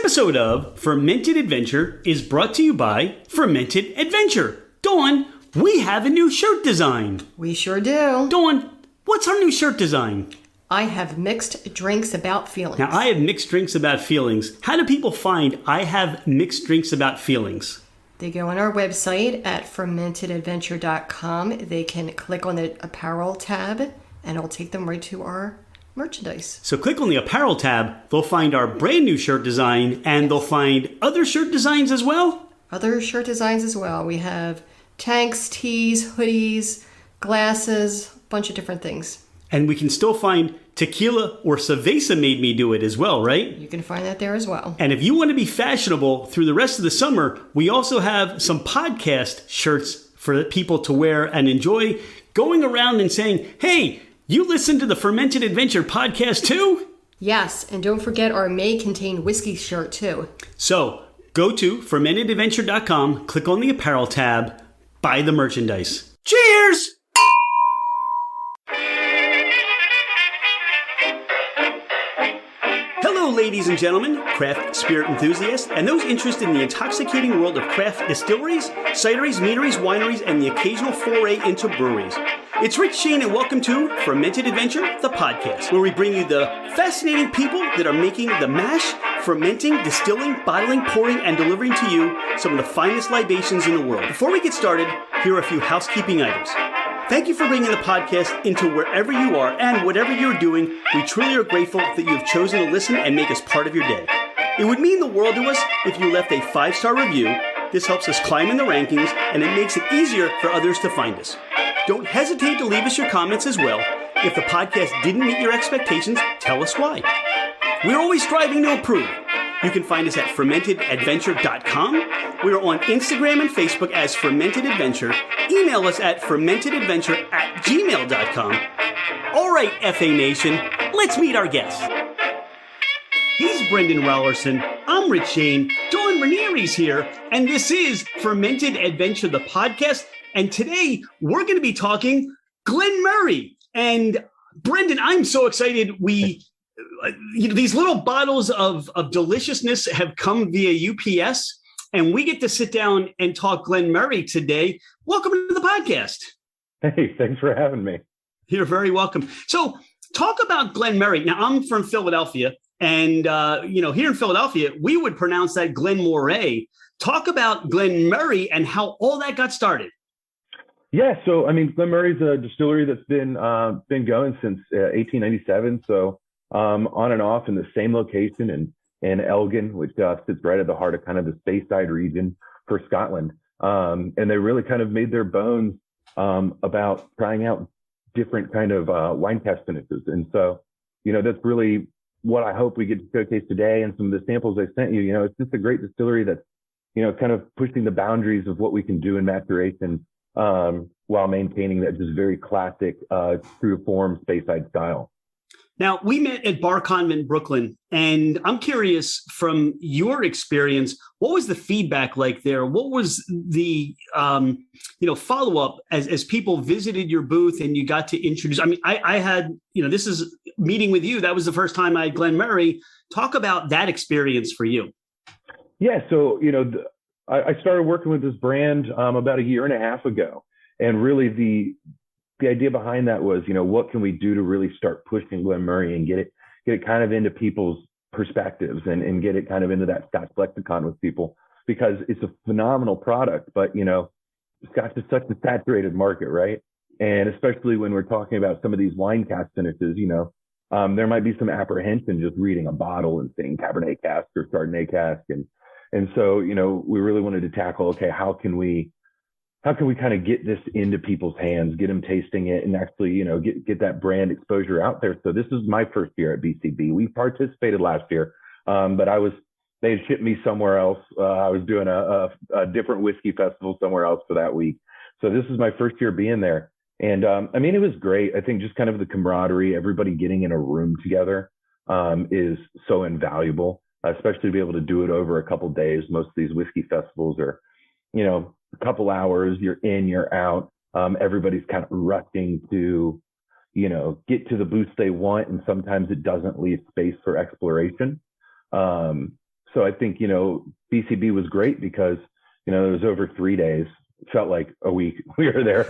episode of Fermented Adventure is brought to you by Fermented Adventure. Dawn, we have a new shirt design. We sure do. Dawn, what's our new shirt design? I have mixed drinks about feelings. Now, I have mixed drinks about feelings. How do people find I have mixed drinks about feelings? They go on our website at fermentedadventure.com. They can click on the apparel tab, and it'll take them right to our merchandise. So click on the apparel tab. They'll find our brand new shirt design, and they'll find other shirt designs as well. Other shirt designs as well. We have tanks, tees, hoodies, glasses, a bunch of different things. And we can still find tequila or cerveza made me do it as well, right? You can find that there as well. And if you want to be fashionable through the rest of the summer, we also have some podcast shirts for people to wear and enjoy going around and saying, hey, you listen to the Fermented Adventure podcast too? Yes, and don't forget our May Contain Whiskey shirt too. So go to fermentedadventure.com, click on the apparel tab, buy the merchandise. Cheers! Hello, ladies and gentlemen, craft spirit enthusiasts, and those interested in the intoxicating world of craft distilleries, cideries, meaderies, wineries, and the occasional foray into breweries. It's Rich Shane, and welcome to Fermented Adventure, the podcast, where we bring you the fascinating people that are making the mash, fermenting, distilling, bottling, pouring, and delivering to you some of the finest libations in the world. Before we get started, here are a few housekeeping items. Thank you for bringing the podcast into wherever you are and whatever you're doing. We truly are grateful that you have chosen to listen and make us part of your day. It would mean the world to us if you left a 5-star review. This helps us climb in the rankings, and it makes it easier for others to find us. Don't hesitate to leave us your comments as well. If the podcast didn't meet your expectations, tell us why. We're always striving to improve. You can find us at fermentedadventure.com. We are on Instagram and Facebook as Fermented Adventure. Email us at fermentedadventure@gmail.com. All right, FA Nation, let's meet our guest. He's Brenden Raulerson. I'm Rich Shane. Dawn Ranieri's here, and this is Fermented Adventure, the podcast. And today we're going to be talking Glen Moray. And Brenden, I'm so excited. These little bottles of deliciousness have come via UPS, and we get to sit down and talk Glen Moray today. Welcome to the podcast. Hey, thanks for having me. You're very welcome. So talk about Glen Moray. Now, I'm from Philadelphia, and here in Philadelphia, we would pronounce that Glen Moray. Talk about Glen Moray and how all that got started. Yeah, so Glen Moray's a distillery that's been going since 1897. So on and off in the same location in Elgin, which sits right at the heart of kind of the Speyside region for Scotland. And they really kind of made their bones about trying out different kind of wine cask finishes. And so, that's really what I hope we get to showcase today. And some of the samples I sent you, it's just a great distillery that's, kind of pushing the boundaries of what we can do in maturation while maintaining that just very classic true form Speyside style. Now, we met at Bar Convent, Brooklyn, and I'm curious from your experience, what was the feedback like there? What was the, follow-up as people visited your booth and you got to introduce? I had, this is meeting with you. That was the first time I had Glen Moray. Talk about that experience for you. Yeah. So, I started working with this brand about a year and a half ago. And really the idea behind that was, what can we do to really start pushing Glen Moray and get it kind of into people's perspectives and get it kind of into that Scotch lexicon with people, because it's a phenomenal product. But, Scotch is such a saturated market, right? And especially when we're talking about some of these wine cask finishes, there might be some apprehension just reading a bottle and saying Cabernet cask or Chardonnay cask. And so, we really wanted to tackle, okay, how can we kind of get this into people's hands, get them tasting it, and actually, get that brand exposure out there. So this is my first year at BCB. We participated last year, but they had shipped me somewhere else. I was doing a different whiskey festival somewhere else for that week. So this is my first year being there. And it was great. I think just kind of the camaraderie, everybody getting in a room together is so invaluable, especially to be able to do it over a couple of days. Most of these whiskey festivals are, a couple hours, you're in, you're out. Everybody's kind of rushing to, get to the booths they want. And sometimes it doesn't leave space for exploration. So So I think, BCB was great because, it was over 3 days. It felt like a week we were there.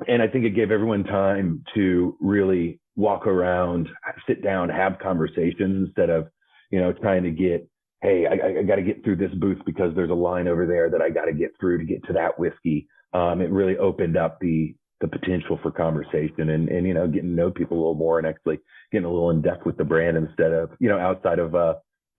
And I think it gave everyone time to really walk around, sit down, have conversations instead of, trying to get, hey, I got to get through this booth because there's a line over there that I got to get through to get to that whiskey. It really opened up the potential for conversation and getting to know people a little more and actually getting a little in depth with the brand instead of, outside of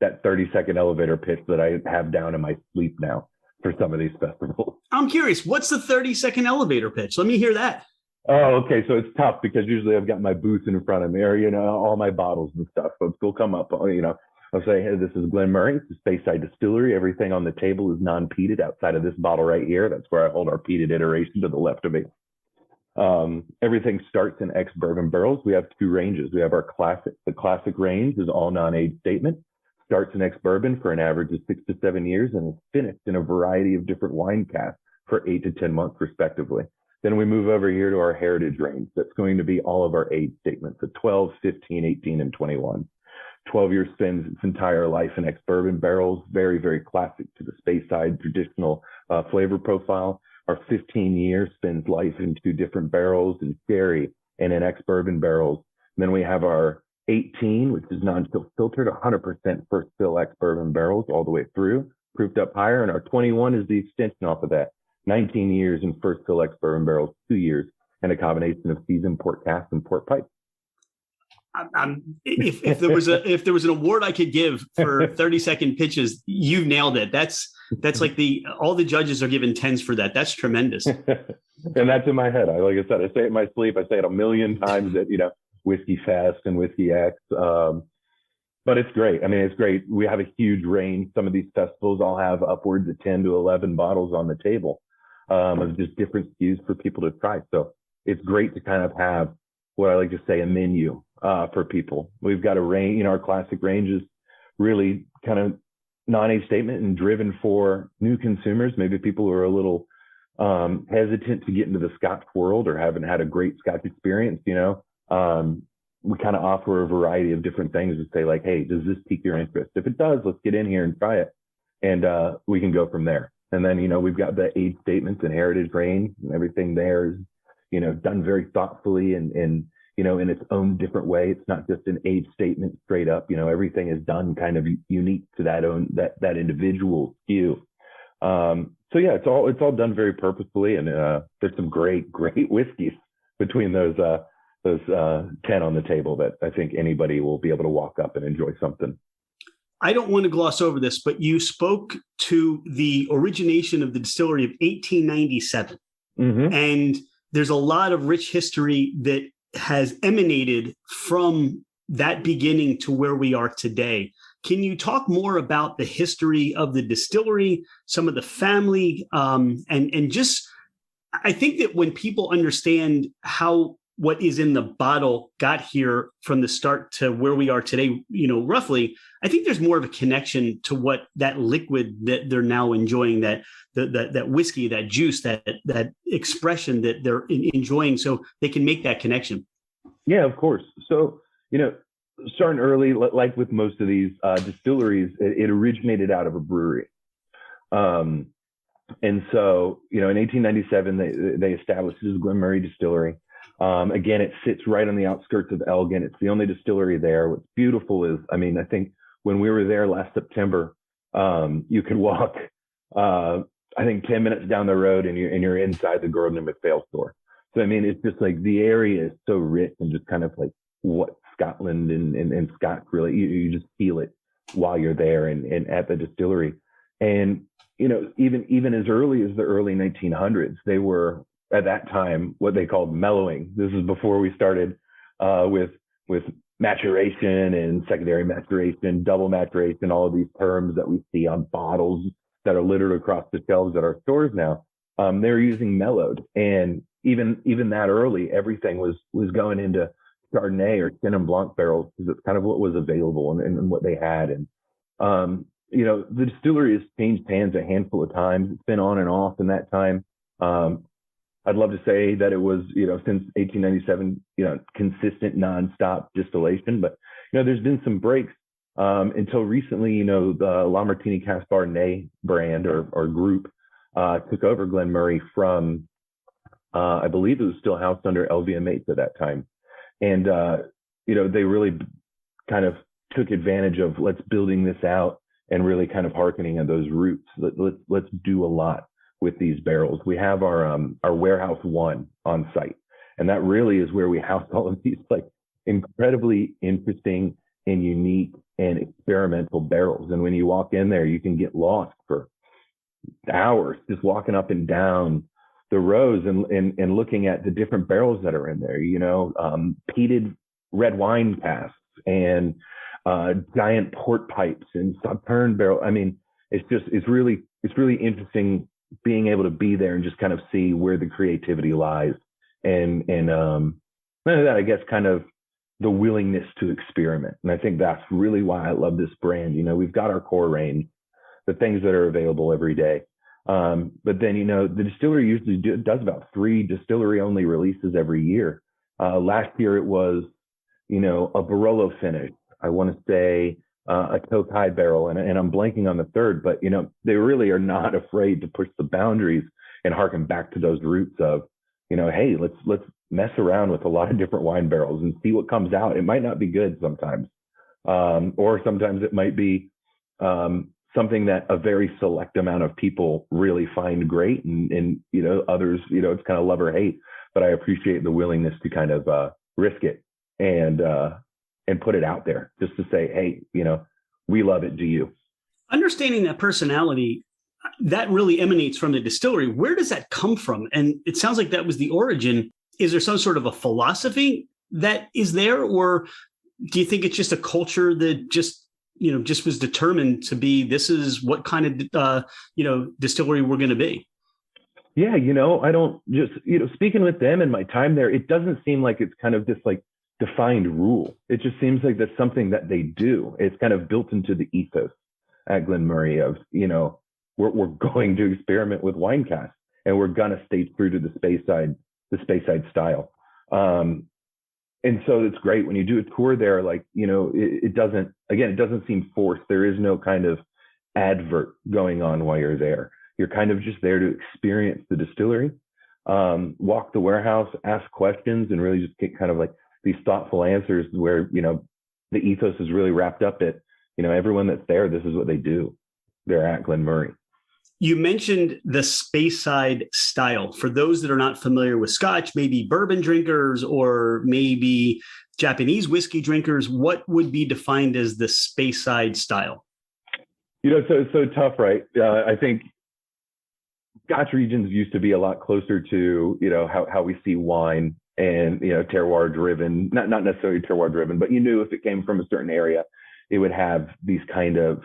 that 30-second elevator pitch that I have down in my sleep now for some of these festivals. I'm curious, what's the 30-second elevator pitch? Let me hear that. Oh, okay. So it's tough because usually I've got my booth in front of me or, all my bottles and stuff. Folks will come up, I'll say, hey, this is Glen Moray. It's a Speyside Distillery. Everything on the table is non-peated outside of this bottle right here. That's where I hold our peated iteration to the left of me. Everything starts in ex-bourbon barrels. We have 2 ranges. We have our classic. The classic range is all non-aged statement. Starts in ex-bourbon for an average of 6 to 7 years and is finished in a variety of different wine casks for 8 to 10 months, respectively. Then we move over here to our heritage range. That's going to be all of our age statements at 12, 15, 18, and 21. 12 years spends its entire life in ex-bourbon barrels, very, very classic to the Speyside traditional flavor profile. Our 15 years spends life in 2 different barrels in sherry and in ex-bourbon barrels. And then we have our 18, which is non-chill filtered, 100% first fill ex-bourbon barrels all the way through, proofed up higher. And our 21 is the extension off of that. 19 years in first fill ex-bourbon barrels, 2 years, and a combination of seasoned port cask and port pipe. If there was an award I could give for 30-second pitches, you nailed it. That's like all the judges are given 10s for that. That's tremendous. And that's in my head. Like I said, I say it in my sleep. I say it a million times at Whiskey Fest and Whiskey X. But it's great. I mean, it's great. We have a huge range. Some of these festivals all have upwards of 10 to 11 bottles on the table of just different SKUs for people to try. So it's great to kind of have what I like to say, a menu for people. We've got a range, our classic range is really kind of non-age statement and driven for new consumers, maybe people who are a little hesitant to get into the Scotch world or haven't had a great Scotch experience, we kind of offer a variety of different things to say like, hey, does this pique your interest? If it does, let's get in here and try it. And we can go from there. And then, we've got the age statements and heritage range and everything there is, done very thoughtfully and in its own different way. It's not just an age statement straight up, everything is done kind of unique to that individual SKU. So yeah, it's all done very purposefully. And there's some great whiskeys between those 10 on the table that I think anybody will be able to walk up and enjoy something. I don't want to gloss over this, but you spoke to the origination of the distillery of 1897. Mm-hmm. And there's a lot of rich history that has emanated from that beginning to where we are today. Can you talk more about the history of the distillery, some of the family, and just, I think that when people understand how what is in the bottle got here from the start to where we are today, roughly, I think there's more of a connection to what that liquid that they're now enjoying, that whiskey, that juice, that expression that they're enjoying, so they can make that connection. Yeah, of course. So, starting early, like with most of these distilleries, it originated out of a brewery. And so, in 1897, they established this Glen Moray Distillery. Again, it sits right on the outskirts of Elgin. It's the only distillery there. What's beautiful is, I think when we were there last September, you could walk, 10 minutes down the road and you're inside the Gordon and MacPhail store. So, it's just like the area is so rich and just kind of like what Scotland and Scots really, you just feel it while you're there and at the distillery. And, even as early as the early 1900s, they were, at that time, what they called mellowing. This is before we started with maturation and secondary maturation, double maturation, all of these terms that we see on bottles that are littered across the shelves at our stores now. They're using mellowed, and even that early, everything was going into Chardonnay or Chenin Blanc barrels because it's kind of what was available and what they had. And the distillery has changed hands a handful of times. It's been on and off in that time. I'd love to say that it was, since 1897, consistent nonstop distillation, but, there's been some breaks. until recently, you know, the La Martini Cask Chardonnay brand or group took over Glen Moray from, I believe it was still housed under LVMH at that time. And, you know, they really kind of took advantage of let's building this out and really kind of hearkening at those roots. Let's do a lot with these barrels. We have our warehouse one on site, and that really is where we house all of these like incredibly interesting and unique and experimental barrels. And when you walk in there, you can get lost for hours just walking up and down the rows and looking at the different barrels that are in there, you know, peated red wine casks and giant port pipes and Sauterne barrel. I mean, it's really interesting being able to be there and just kind of see where the creativity lies. And that, I guess, kind of the willingness to experiment. And I think that's really why I love this brand. You know, we've got our core range, the things that are available every day. But then, you know, the distillery usually does about 3 distillery only releases every year. Last year it was, you know, a Barolo finish. I want to say a Tokai barrel, and I'm blanking on the third, but, you know, they really are not afraid to push the boundaries and harken back to those roots of, you know, hey, let's mess around with a lot of different wine barrels and see what comes out. It might not be good sometimes, or sometimes it might be something that a very select amount of people really find great, and you know, others, you know, it's kind of love or hate. But I appreciate the willingness to kind of risk it and put it out there just to say, hey, you know, we love it. Do you? Understanding that personality, that really emanates from the distillery. Where does that come from? And it sounds like that was the origin. Is there some sort of a philosophy that is there, or do you think it's just a culture that just was determined to be, this is what kind of, distillery we're going to be? Yeah. You know, I don't just, you know, speaking with them and my time there, it doesn't seem like it's kind of this like defined rule. It just seems like that's something that they do. It's kind of built into the ethos at Glen Moray of, you know, we're going to experiment with wine casks and we're going to stay true to the Speyside style. And so it's great when you do a tour there, like, you know, it doesn't seem forced. There is no kind of advert going on while you're there. You're kind of just there to experience the distillery, walk the warehouse, ask questions, and really just get kind of like these thoughtful answers where, you know, the ethos is really wrapped up at, you know, everyone that's there, this is what they do. They're at Glen Moray. You mentioned the Speyside style. For those that are not familiar with Scotch, maybe bourbon drinkers or maybe Japanese whiskey drinkers, what would be defined as the Speyside style? You know, so it's so tough, right? I think Scotch regions used to be a lot closer to, you know, how we see wine and, you know, terroir driven, not necessarily terroir driven, but you knew if it came from a certain area, it would have these kind of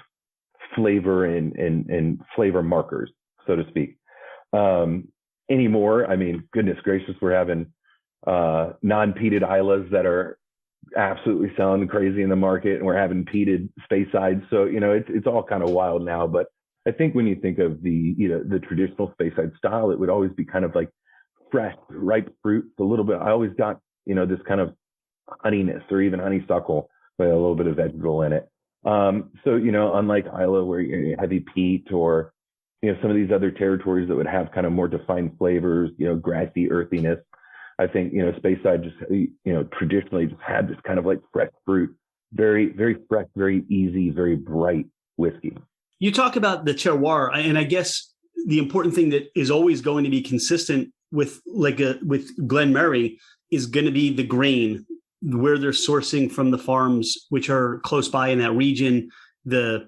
flavor and flavor markers, so to speak. Anymore, I mean, goodness gracious, we're having non-peated Islas that are absolutely selling crazy in the market, and we're having peated Speyside. So, you know, it's all kind of wild now. But I think when you think of the traditional Speyside style, it would always be kind of like fresh, ripe fruit, a little bit. I always got, you know, this kind of honeyness or even honeysuckle with a little bit of vegetable in it. So, you know, unlike Isla where you're heavy peat, or, you know, some of these other territories that would have kind of more defined flavors, you know, grassy earthiness, I think, you know, Speyside just, you know, traditionally just had this kind of like fresh fruit, very, very fresh, very easy, very bright whiskey. You talk about the terroir, and I guess the important thing that is always going to be consistent with with Glen Moray is going to be the grain, where they're sourcing from the farms, which are close by in that region, the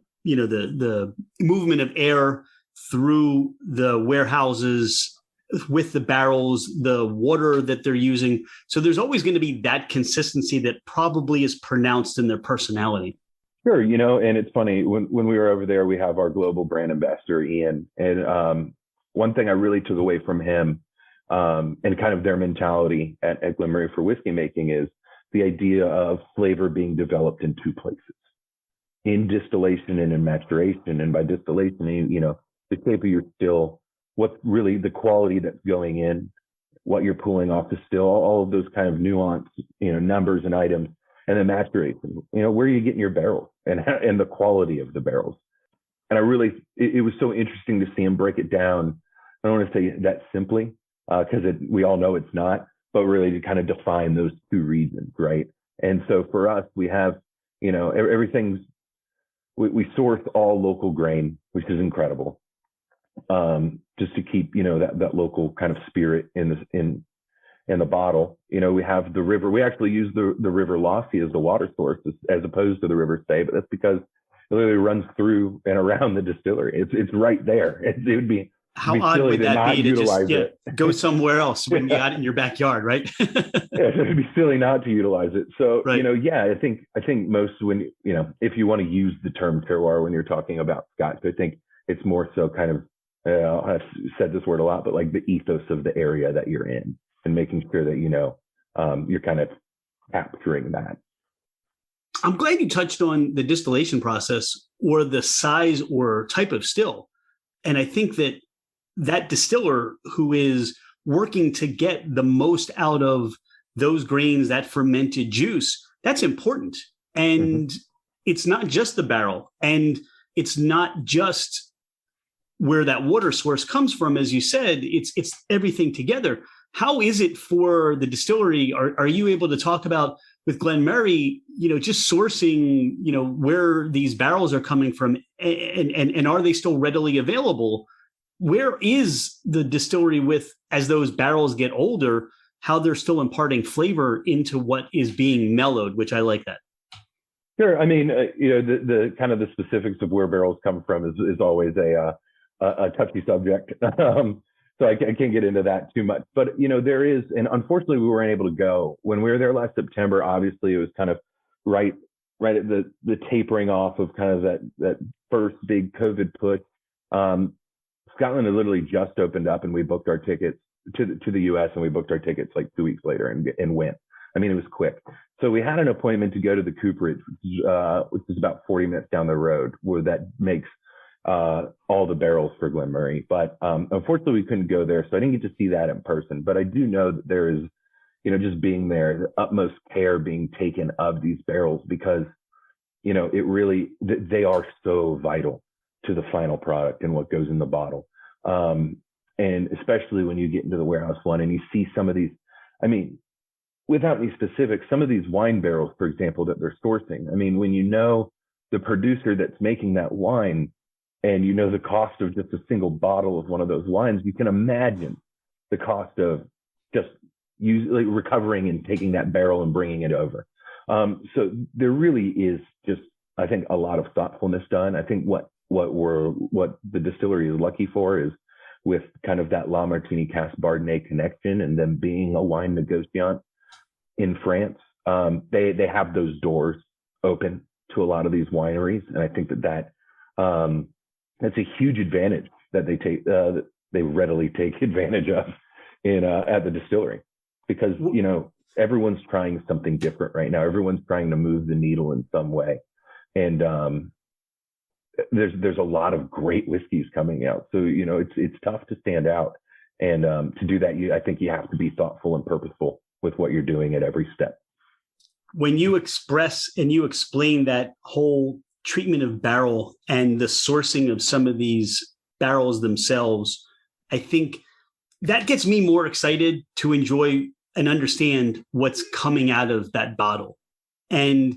movement of air through the warehouses with the barrels, the water that they're using. So there's always going to be that consistency that probably is pronounced in their personality. Sure. You know, and it's funny, when we were over there, we have our global brand ambassador, Ian. And one thing I really took away from him and kind of their mentality at Glen Moray for whiskey making is the idea of flavor being developed in 2 places, in distillation and in maturation. And by distillation, you know, the shape of your still, what's really the quality that's going in, what you're pulling off the still, all of those kind of nuanced, you know, numbers and items and then maturation. Where are you getting your barrels and the quality of the barrels? And it was so interesting to see him break it down. I don't want to say that simply, because we all know it's not, but really to kind of define those two regions, right? And so for us, we have, everything's, we source all local grain, which is incredible, just to keep, that local kind of spirit in the bottle. We have the river. We actually use the River Lossy as the water source as opposed to the River Spey, but that's because it literally runs through and around the distillery. It's right there. It would be how odd would that be to just go somewhere else when you got it in your backyard, right? It would be silly not to utilize it. So, right. I think most when, if you want to use the term terroir when you're talking about Scotch, I think it's more so kind of, I've said this word a lot, but like the ethos of the area that you're in and making sure that, you're kind of capturing that. I'm glad you touched on the distillation process or the size or type of still. And I think that distiller who is working to get the most out of those grains, that fermented juice, that's important. And it's not just the barrel, and it's not just where that water source comes from. As you said, it's everything together. How is it for the distillery? Are you able to talk about with Glen Moray, just sourcing, where these barrels are coming from, and are they still readily available? Where is the distillery as those barrels get older, how they're still imparting flavor into what is being mellowed, which I like that. Sure. I mean, the kind of the specifics of where barrels come from is always a touchy subject. So I can't get into that too much, but there is, and unfortunately we weren't able to go when we were there last September. Obviously it was kind of right at the tapering off of kind of that first big COVID push. Scotland had literally just opened up, and we booked our tickets to the US, and we booked our tickets like 2 weeks later and went. I mean, it was quick. So we had an appointment to go to the cooperage, which is about 40 minutes down the road, where that makes all the barrels for Glen Moray. But unfortunately, we couldn't go there, so I didn't get to see that in person. But I do know that there is, just being there, the utmost care being taken of these barrels, because, it really, they are so vital to the final product and what goes in the bottle. And especially when you get into the warehouse one and you see some of these, I mean, without any specifics, some of these wine barrels, for example, that they're sourcing. I mean, when the producer that's making that wine, and the cost of just a single bottle of one of those wines, you can imagine the cost of just recovering and taking that barrel and bringing it over. So there really is just, I think, a lot of thoughtfulness done. I think what the distillery is lucky for is with kind of that La Martini cask Chardonnay connection, and them being a wine negociant in France, they have those doors open to a lot of these wineries, and I think that's a huge advantage that they readily take advantage of at the distillery, because everyone's trying something different right now. Everyone's trying to move the needle in some way, and there's a lot of great whiskeys coming out. So it's tough to stand out, and to do that, I think you have to be thoughtful and purposeful with what you're doing at every step. When you express and you explain that whole treatment of barrel and the sourcing of some of these barrels themselves, I think that gets me more excited to enjoy and understand what's coming out of that bottle. And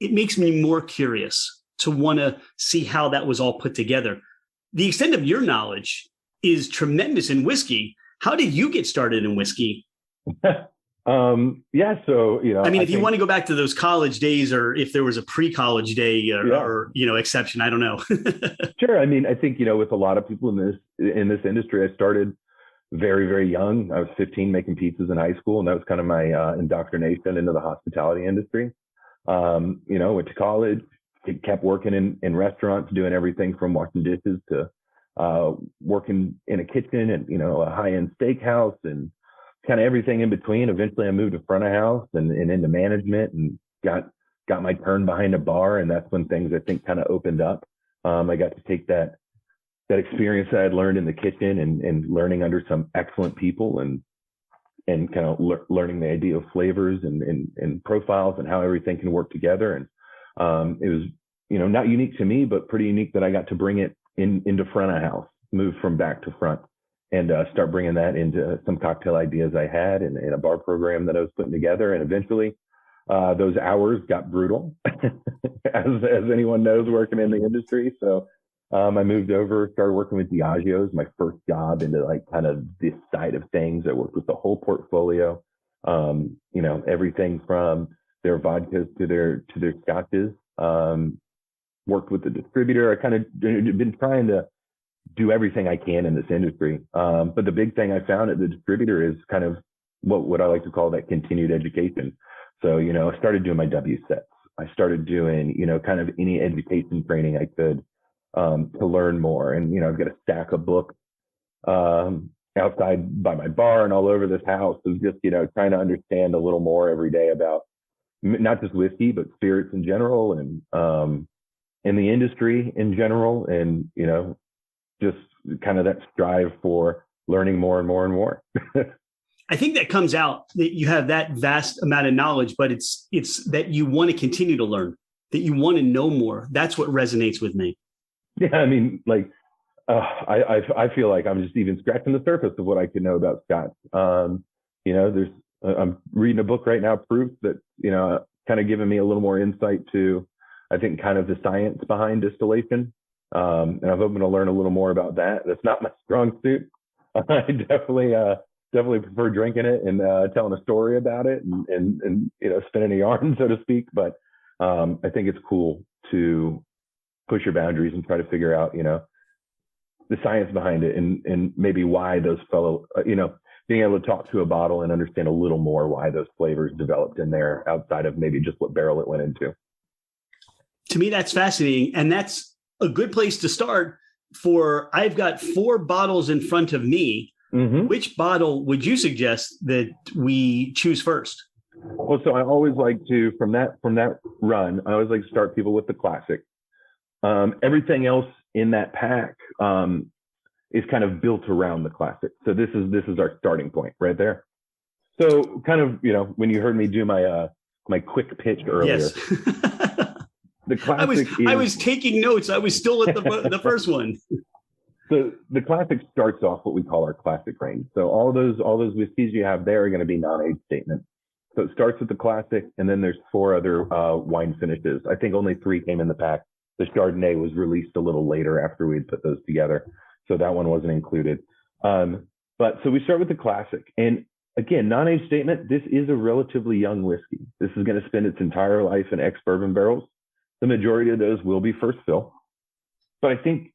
it makes me more curious to want to see how that was all put together. The extent of your knowledge is tremendous in whiskey. How did you get started in whiskey? So, if you want to go back to those college days, or if there was a pre-college day or exception, I don't know. Sure. I mean, I think, with a lot of people in this industry, I started very, very young. I was 15 making pizzas in high school, and that was kind of my indoctrination into the hospitality industry. Went to college, kept working in restaurants, doing everything from washing dishes to working in a kitchen and, a high-end steakhouse and kind of everything in between. Eventually I moved to front of house and into management, and got my turn behind a bar. And that's when things, I think, kind of opened up. I got to take that experience that I'd learned in the kitchen and learning under some excellent people, and and kind of learning the idea of flavors and profiles and how everything can work together. And it was, not unique to me, but pretty unique that I got to bring it into front of house, move from back to front, and start bringing that into some cocktail ideas I had in a bar program that I was putting together. And eventually those hours got brutal, as anyone knows working in the industry. So I moved over, started working with Diageo's, my first job into like kind of this side of things. I worked with the whole portfolio, everything from their vodkas to their scotches. Worked with the distributor. I kind of been trying to do everything I can in this industry. But the big thing I found at the distributor is kind of what I like to call that continued education. So, I started doing my W sets. I started doing, kind of any education training I could to learn more. And, I've got a stack of books outside by my bar and all over this house of just, trying to understand a little more every day about not just whiskey, but spirits in general and in the industry in general. And, just kind of that strive for learning more and more and more. I think that comes out that you have that vast amount of knowledge, but it's that you want to continue to learn, that you want to know more. That's what resonates with me. Yeah, I mean, like, I feel like I'm just even scratching the surface of what I could know about Scotch. I'm reading a book right now, Proof, that, kind of giving me a little more insight to, I think, kind of the science behind distillation. And I'm hoping to learn a little more about that. That's not my strong suit. I definitely prefer drinking it and telling a story about it and spinning a yarn, so to speak. But I think it's cool to push your boundaries and try to figure out, the science behind it and maybe why those being able to talk to a bottle and understand a little more why those flavors developed in there outside of maybe just what barrel it went into. To me, that's fascinating. And that's a good place to start I've got 4 bottles in front of me. Mm-hmm. Which bottle would you suggest that we choose first? Well, so I always like to, from that run, I always like to start people with the classic. Everything else in that pack is kind of built around the classic. So this is our starting point right there. So kind of, when you heard me do my quick pitch earlier, yes. The classic I was taking notes. I was still at the first one. So the classic starts off what we call our classic range. So all those whiskeys you have there are going to be non-age statements. So it starts with the classic, and then there's 4 other wine finishes. I think only 3 came in the pack. The Chardonnay was released a little later after we had put those together, so that one wasn't included. But so we start with the classic, and again, non-age statement. This is a relatively young whiskey. This is going to spend its entire life in ex-bourbon barrels. The majority of those will be first fill, but I think,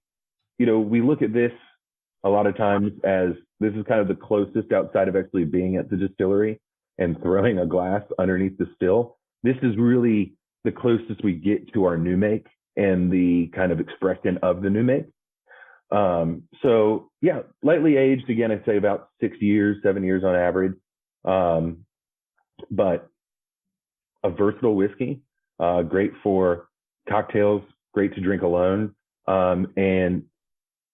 we look at this a lot of times as this is kind of the closest outside of actually being at the distillery and throwing a glass underneath the still. This is really the closest we get to our new make and the kind of expression of the new make. So yeah, lightly aged, again, I'd say about 6 years, 7 years on average. But a versatile whiskey, great for cocktails, great to drink alone. And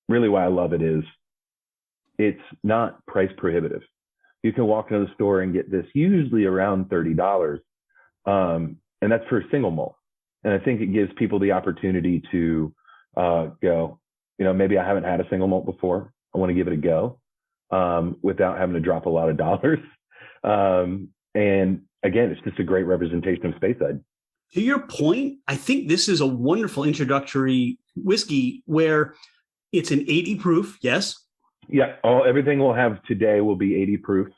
really why I love it is it's not price prohibitive. You can walk into the store and get this usually around $30. And that's for a single malt. And I think it gives people the opportunity to go, maybe I haven't had a single malt before. I want to give it a go without having to drop a lot of dollars. And again, it's just a great representation of Speyside. To your point, I think this is a wonderful introductory whiskey where it's an 80 proof. Yes. Yeah. Everything we'll have today will be 80 proof.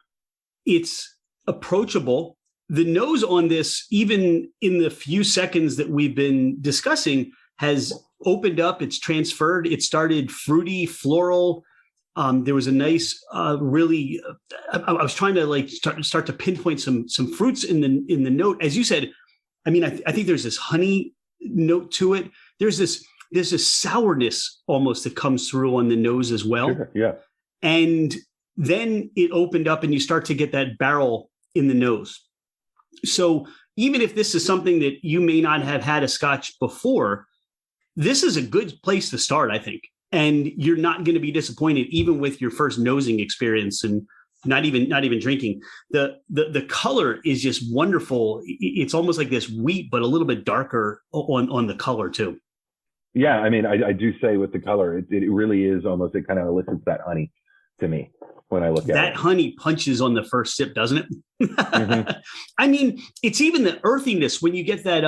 It's approachable. The nose on this, even in the few seconds that we've been discussing, has opened up. It's transferred. It started fruity, floral. There was a nice, I was trying to start to pinpoint some fruits in the note. As you said, I mean, I think there's this honey note to it. There's this sourness almost that comes through on the nose as well. Sure, yeah. And then it opened up and you start to get that barrel in the nose. So even if this is something that you may not have had a Scotch before, this is a good place to start, I think. And you're not going to be disappointed even with your first nosing experience. And not even drinking. The color is just wonderful. It's almost like this wheat, but a little bit darker on the color too. Yeah, I mean, I do say with the color, it really is almost, it kind of elicits that honey to me when I look at it. That honey punches on the first sip, doesn't it? Mm-hmm. I mean, it's even the earthiness when you get that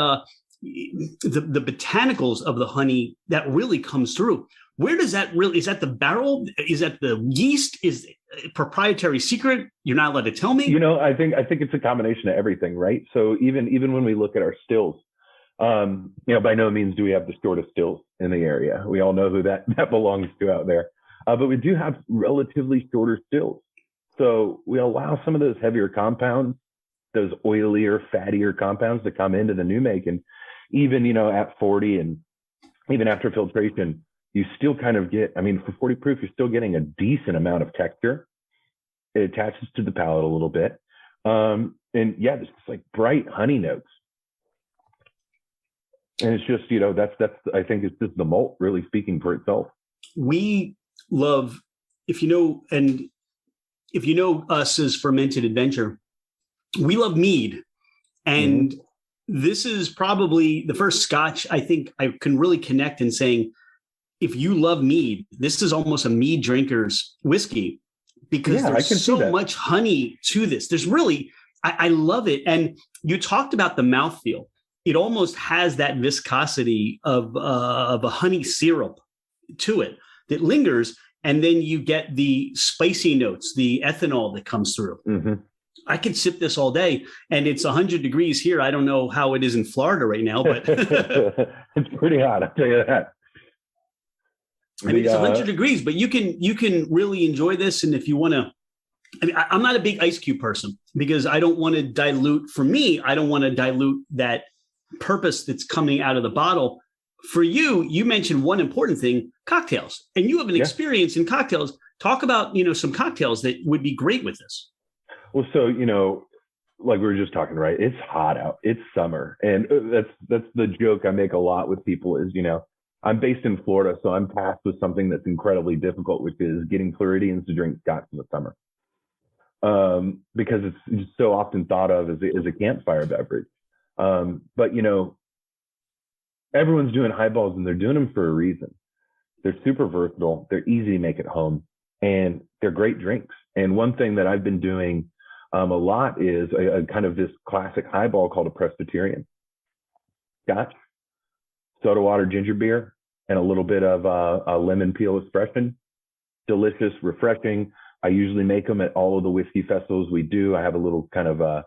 the botanicals of the honey that really comes through. Where does that really, is that the barrel? Is that the yeast? Is it a proprietary secret you're not allowed to tell me? I think it's a combination of everything, right? So even when we look at our stills, by no means do we have the shortest stills in the area. We all know who that belongs to out there. But we do have relatively shorter stills. So we allow some of those heavier compounds, those oilier, fattier compounds to come into the new make. And even, at 40 and even after filtration, you still kind of get, for 40 proof, you're still getting a decent amount of texture. It attaches to the palate a little bit. And yeah, there's just like bright honey notes. And it's just, that's I think it's just the malt really speaking for itself. We love, if you know us as Fermented Adventure, we love mead. And this is probably the first Scotch I think I can really connect in saying, if you love mead, this is almost a mead drinker's whiskey, because there's so much honey to this. There's really, I love it. And you talked about the mouthfeel. It almost has that viscosity of a honey syrup to it that lingers. And then you get the spicy notes, the ethanol that comes through. Mm-hmm. I could sip this all day, and it's 100 degrees here. I don't know how it is in Florida right now, but it's pretty hot. I'll tell you that. It's 100 degrees, but you can really enjoy this. And if you want to, I'm not a big ice cube person because I don't want to dilute. For me, I don't want to dilute that purpose that's coming out of the bottle. For you, you mentioned one important thing: cocktails, and you have an experience in cocktails. Talk about some cocktails that would be great with this. Well, so like we were just talking, right? It's hot out. It's summer, and that's the joke I make a lot with people is I'm based in Florida, so I'm tasked with something that's incredibly difficult, which is getting Floridians to drink scotch in the summer, because it's so often thought of as a campfire beverage. But everyone's doing highballs, and they're doing them for a reason. They're super versatile. They're easy to make at home, and they're great drinks. And one thing that I've been doing a lot is a kind of this classic highball called a Presbyterian. Scotch, soda water, ginger beer, and a little bit of a lemon peel expression. Delicious, refreshing. I usually make them at all of the whiskey festivals we do. I have a little kind of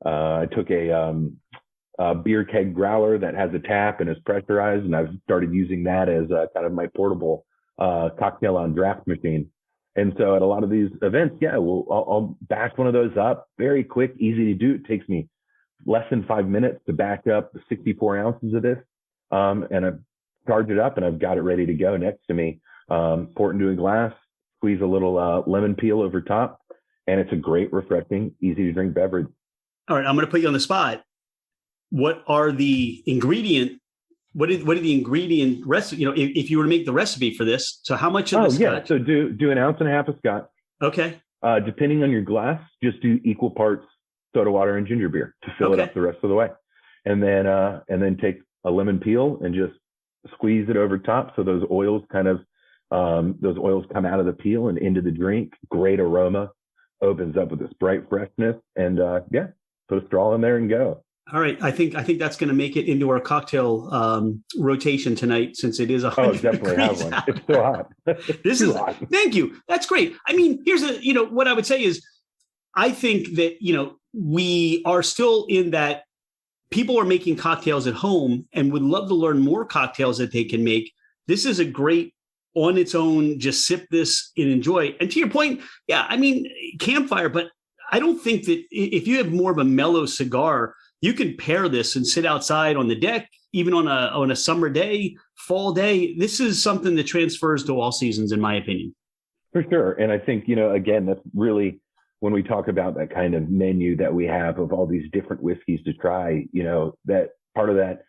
I took a beer keg growler that has a tap and is pressurized, and I've started using that as kind of my portable cocktail on draft machine. And so at a lot of these events, I'll bash one of those up. Very quick, easy to do. It takes me less than 5 minutes to back up 64 ounces of this. And I charge it up, and I've got it ready to go next to me. Pour it into a glass, squeeze a little lemon peel over top, and it's a great, refreshing, easy to drink beverage. All right, I'm going to put you on the spot. What are the ingredient? What are the ingredient recipe? If you were to make the recipe for this, so how much of the scotch? So do 1.5 ounces of scotch. Okay. Depending on your glass, just do equal parts soda water and ginger beer to fill it up the rest of the way, and then take a lemon peel and just squeeze it over top, so those oils come out of the peel and into the drink. Great aroma, opens up with this bright freshness, and put a straw in there and go. All right, I think that's going to make it into our cocktail rotation tonight, since it is 100 definitely degrees have one. out. It's so hot. This is hot. Thank you. That's great. Here's what I would say is, I think that we are still in that people are making cocktails at home and would love to learn more cocktails that they can make. This is a great on its own, just sip this and enjoy. And to your point, campfire, but I don't think that if you have more of a mellow cigar, you can pair this and sit outside on the deck, even on a summer day, fall day. This is something that transfers to all seasons, in my opinion. For sure. And I think, again, that's really when we talk about that kind of menu that we have of all these different whiskeys to try, that part of that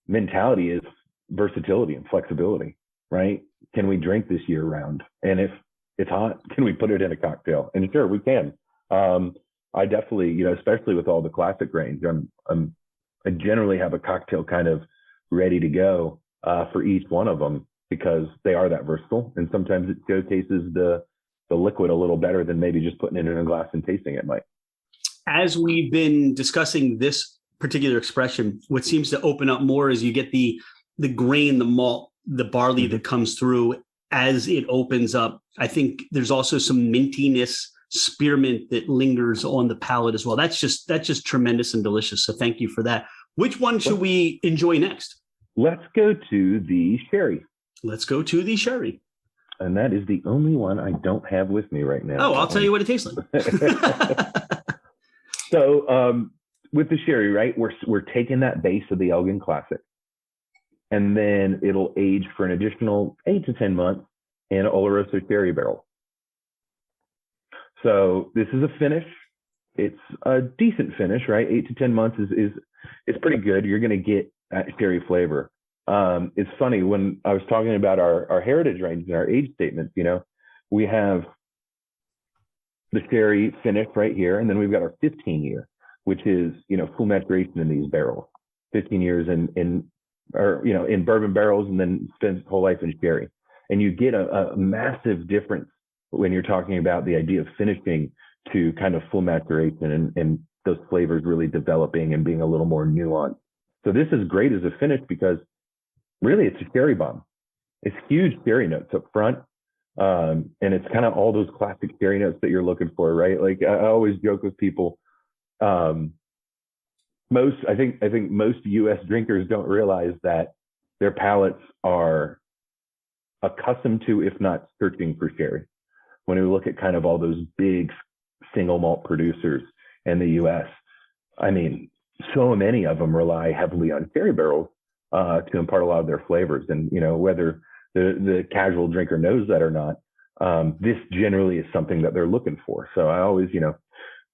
mentality is versatility and flexibility, right? Can we drink this year round? And if it's hot. Can we put it in a cocktail? And sure, we can. I definitely, you know, especially with all the classic grains, I generally have a cocktail kind of ready to go for each one of them because they are that versatile. And sometimes it showcases the liquid a little better than maybe just putting it in a glass and tasting it might. As we've been discussing this particular expression, what seems to open up more is you get the grain, the malt, the barley that comes through as it opens up. I think there's also some mintiness, spearmint that lingers on the palate as well. That's just tremendous and delicious. So thank you for that. Which one should we enjoy next? Let's go to the sherry. Let's go to the sherry. And that is the only one I don't have with me right now. Oh, I'll tell you what it tastes like. So with the sherry, right, we're taking that base of the Elgin Classic, and then it'll age for an additional 8 to 10 months in Oloroso sherry barrel. So this is a finish. It's a decent finish, right? 8 to 10 months is pretty good. You're going to get that sherry flavor. It's funny, when I was talking about our heritage range and our age statements, you know, we have the sherry finish right here, and then we've got our 15-year, which is, you know, full maturation in these barrels. 15 years in bourbon barrels, and then spends his whole life in sherry. And you get a massive difference when you're talking about the idea of finishing to kind of full maturation and those flavors really developing and being a little more nuanced. So this is great as a finish because really it's a sherry bomb. It's huge sherry notes up front. And it's kind of all those classic sherry notes that you're looking for, right? Like I always joke with people, I think most US drinkers don't realize that their palates are accustomed to, if not searching for sherry. When we look at kind of all those big single malt producers in the US, I mean, so many of them rely heavily on sherry barrels to impart a lot of their flavors. And, you know, whether the casual drinker knows that or not, this generally is something that they're looking for. So I always, you know,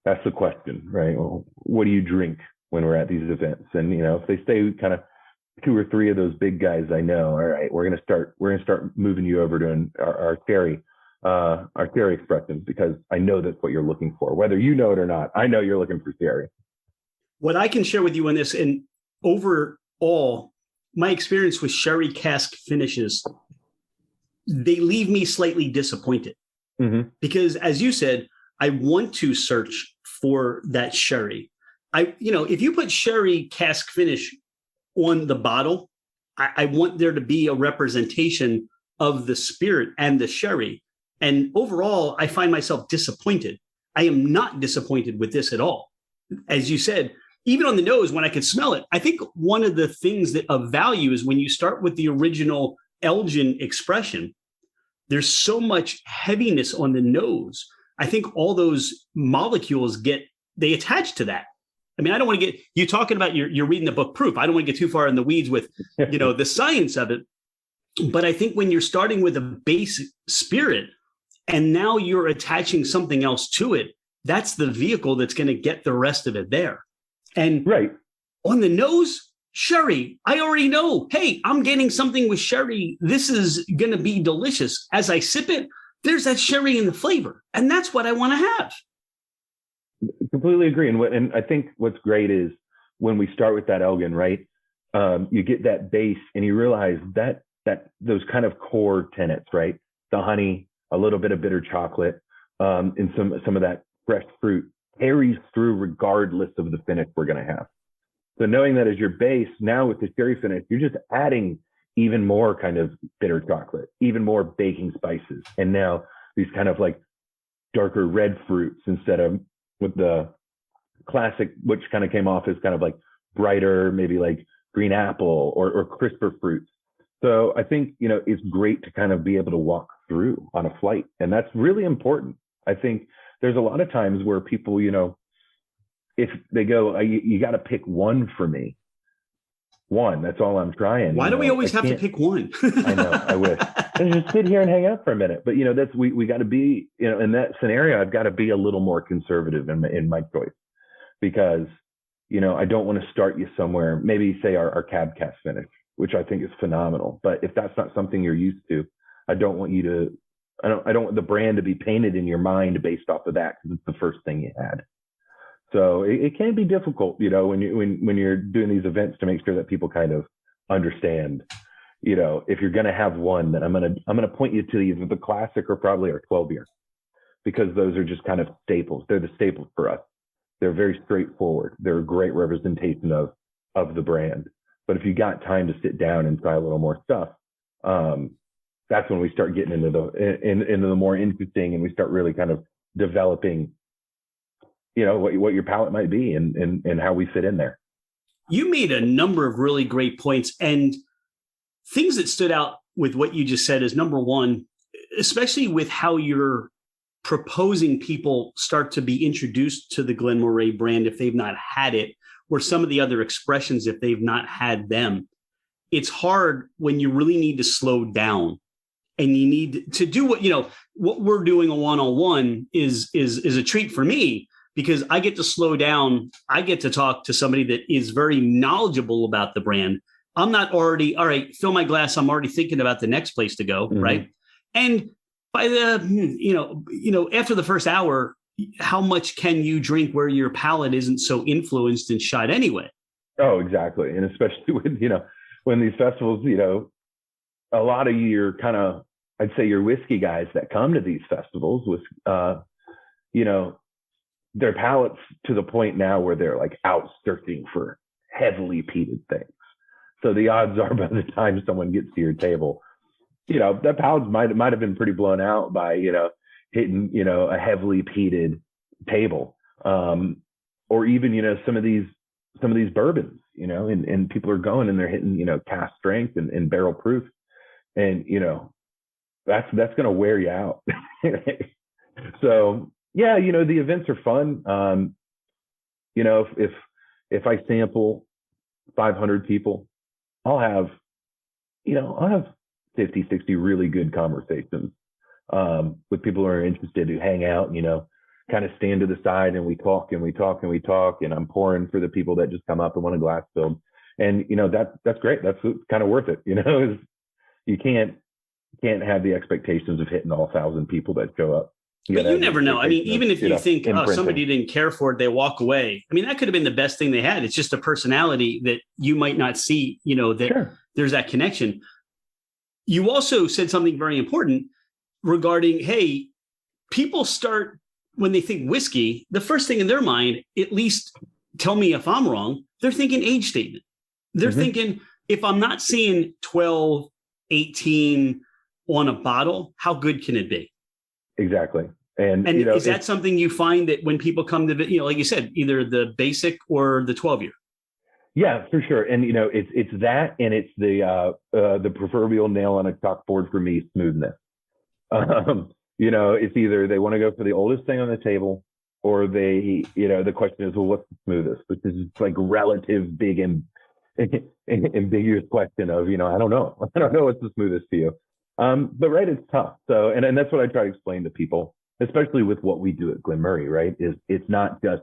ask the question, right? Well, what do you drink when we're at these events? And, you know, if they say kind of 2 or 3 of those big guys, I know, all right, we're going to start moving you over to our sherry expressions, because I know that's what you're looking for. Whether you know it or not, I know you're looking for sherry. What I can share with you on this, and overall, my experience with sherry cask finishes, they leave me slightly disappointed. Because, as you said, I want to search for that sherry. If you put sherry cask finish on the bottle, I want there to be a representation of the spirit and the sherry. And overall, I find myself disappointed. I am not disappointed with this at all. As you said, even on the nose, when I could smell it, I think one of the things that of value is when you start with the original Elgin expression, there's so much heaviness on the nose. I think all those molecules they attach to that. I mean, I don't want to get you talking about you're reading the book Proof. I don't want to get too far in the weeds with, the science of it. But I think when you're starting with a base spirit and now you're attaching something else to it, that's the vehicle that's going to get the rest of it there. And right on the nose, sherry, I already know, hey, I'm getting something with sherry. This is going to be delicious. As I sip it, there's that sherry in the flavor. And that's what I want to have. Completely agree. And I think what's great is when we start with that Elgin, right? You get that base and you realize that those kind of core tenets, right? The honey, a little bit of bitter chocolate, and some of that fresh fruit carries through regardless of the finish we're going to have. So knowing that as your base, now with the sherry finish, you're just adding even more kind of bitter chocolate, even more baking spices. And now these kind of like darker red fruits instead of with the classic, which kind of came off as kind of like brighter, maybe like green apple or crisper fruits. So I think, it's great to kind of be able to walk through on a flight. And that's really important. I think there's a lot of times where people, if they go, you got to pick one for me. One, that's all I'm trying. Why do we always have to pick one? I know, I wish. And just sit here and hang out for a minute. But, that's, we got to be, in that scenario, I've got to be a little more conservative in my choice because, I don't want to start you somewhere, maybe say our cab cast finish, which I think is phenomenal. But if that's not something you're used to, I don't want you I don't want the brand to be painted in your mind based off of that because it's the first thing you had. So it can be difficult, when you're doing these events to make sure that people kind of understand, if you're going to have one, then I'm going to point you to either the classic or probably our 12 year, because those are just kind of staples. They're the staples for us. They're very straightforward. They're a great representation of the brand. But if you got time to sit down and try a little more stuff, that's when we start getting into the more interesting, and we start really kind of developing, what your palate might be and how we fit in there. You made a number of really great points, and things that stood out with what you just said is, number one, especially with how you're proposing people start to be introduced to the Glen Moray brand if they've not had it, or some of the other expressions if they've not had them. It's hard when you really need to slow down, and you need to do what we're doing a one-on-one is a treat for me, because I get to slow down. I get to talk to somebody that is very knowledgeable about the brand. I'm not already, all right, fill my glass. I'm already thinking about the next place to go. Mm-hmm. Right. And by the, after the first hour, how much can you drink where your palate isn't so influenced and shot anyway? Oh, exactly. And especially when these festivals, a lot of your kind of, I'd say your whiskey guys that come to these festivals with, their palates to the point now where they're like out searching for heavily peated things. So the odds are by the time someone gets to your table, that palate might have been pretty blown out by, hitting, a heavily peated table. Or even, some of these bourbons, and people are going and they're hitting, cask strength and barrel proof. And, that's going to wear you out. So, yeah, the events are fun. If I sample 500 people, I'll have 50, 60 really good conversations with people who are interested, who hang out, kind of stand to the side, and we talk and we talk and we talk. And I'm pouring for the people that just come up and want a glass filled. And, that's great. That's kind of worth it. You can't have the expectations of hitting all 1,000 people that show up. But you never know. I mean, even if you think, somebody didn't care for it, they walk away. I mean, that could have been the best thing they had. It's just a personality that you might not see, that sure. There's that connection. You also said something very important regarding, hey, people start, when they think whiskey, the first thing in their mind, at least tell me if I'm wrong, they're thinking age statement. They're mm-hmm. thinking, if I'm not seeing 12, 18 on a bottle, how good can it be? Exactly. And is that something you find that when people come to, like you said, either the basic or the 12 year? Yeah, for sure. And, it's that, and it's the proverbial nail on a chalkboard for me, smoothness. It's either they want to go for the oldest thing on the table, or they, the question is, well, what's the smoothest? Which is like relative big and ambiguous question of, I don't know. I don't know what's the smoothest to you. But right, it's tough. So, and that's what I try to explain to people, especially with what we do at Glen Moray, right? Is it's not just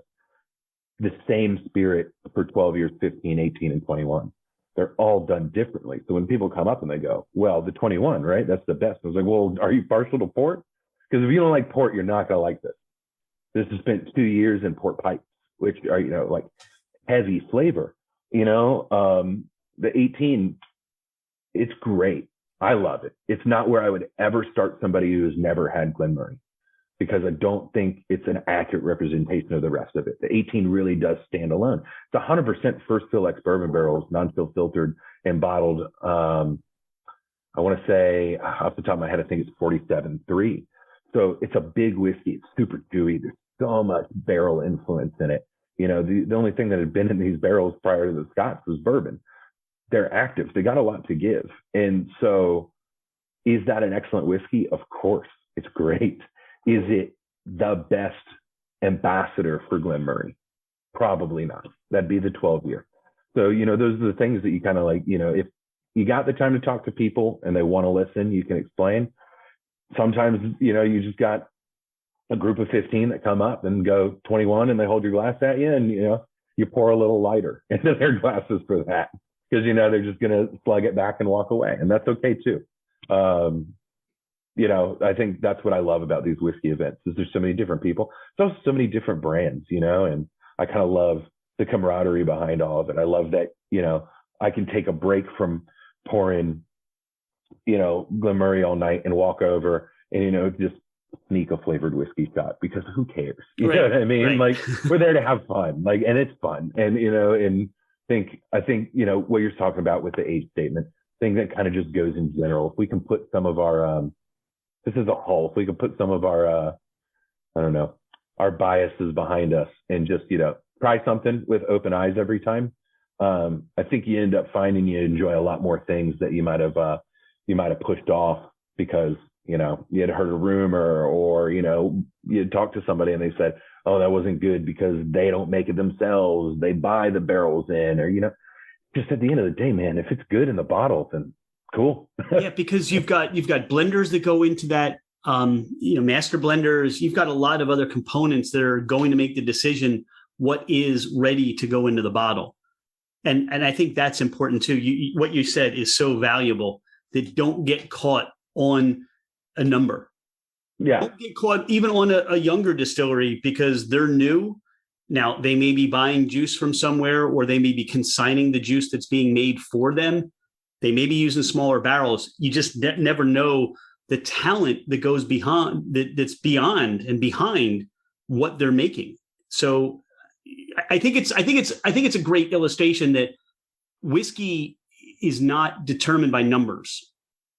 the same spirit for 12 years, 15, 18, and 21. They're all done differently. So when people come up and they go, well, the 21, right? That's the best. I was like, well, are you partial to port? Because if you don't like port, you're not going to like this. This has spent 2 years in port pipes, which are, like heavy flavor, the 18, it's great. I love it. It's not where I would ever start somebody who has never had Glen Moray, because I don't think it's an accurate representation of the rest of it. The 18 really does stand alone. It's 100% first fill ex-bourbon barrels, non-fill filtered and bottled. I want to say off the top of my head, I think it's 47.3. So it's a big whiskey. It's super chewy. There's so much barrel influence in it. The only thing that had been in these barrels prior to the Scots was bourbon. They're active. They got a lot to give. And so is that an excellent whiskey? Of course. It's great. Is it the best ambassador for Glen Moray? Probably not. That'd be the 12 year. So, those are the things that you kind of like, if you got the time to talk to people and they want to listen, you can explain. Sometimes, you just got a group of 15 that come up and go 21 and they hold your glass at you, and, you pour a little lighter into their glasses for that. Because, they're just going to slug it back and walk away. And that's okay too. I think that's what I love about these whiskey events is there's so many different people. There's also so many different brands, and I kind of love the camaraderie behind all of it. I love that, I can take a break from pouring, Glen Moray all night and walk over and, just sneak a flavored whiskey shot because who cares? You know what I mean? Right. Like we're there to have fun, and it's fun. And, I think, what you're talking about with the age statement thing that kind of just goes in general. If we can put some of our, this is a whole, if we can put some of our, I don't know, our biases behind us and just, try something with open eyes every time. I think you end up finding you enjoy a lot more things that you might have pushed off because, you had heard a rumor or, you had talked to somebody and they said, oh, that wasn't good because they don't make it themselves. They buy the barrels in or, just at the end of the day, man, if it's good in the bottle, then cool. Yeah, because you've got blenders that go into that, master blenders. You've got a lot of other components that are going to make the decision what is ready to go into the bottle. And I think that's important too. What you said is so valuable that don't get caught on a number. Yeah. Don't get caught even on a younger distillery because they're new. Now, they may be buying juice from somewhere or they may be consigning the juice that's being made for them. They may be using smaller barrels. You just never know the talent that goes that's beyond and behind what they're making. So I think it's a great illustration that whiskey is not determined by numbers.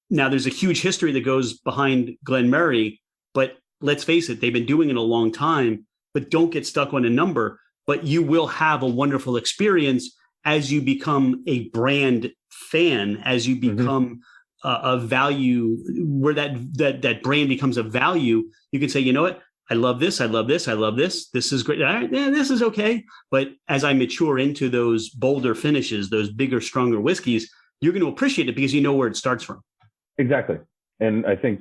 Now, there's a huge history that goes behind Glen Moray, but let's face it, they've been doing it a long time. But don't get stuck on a number. But you will have a wonderful experience as you become a brand fan, as you become a value, where that brand becomes a value. You can say, you know what? I love this. I love this. I love this. This is great. All right, yeah, this is okay. But as I mature into those bolder finishes, those bigger, stronger whiskeys, you're going to appreciate it because you know where it starts from. Exactly. And I think,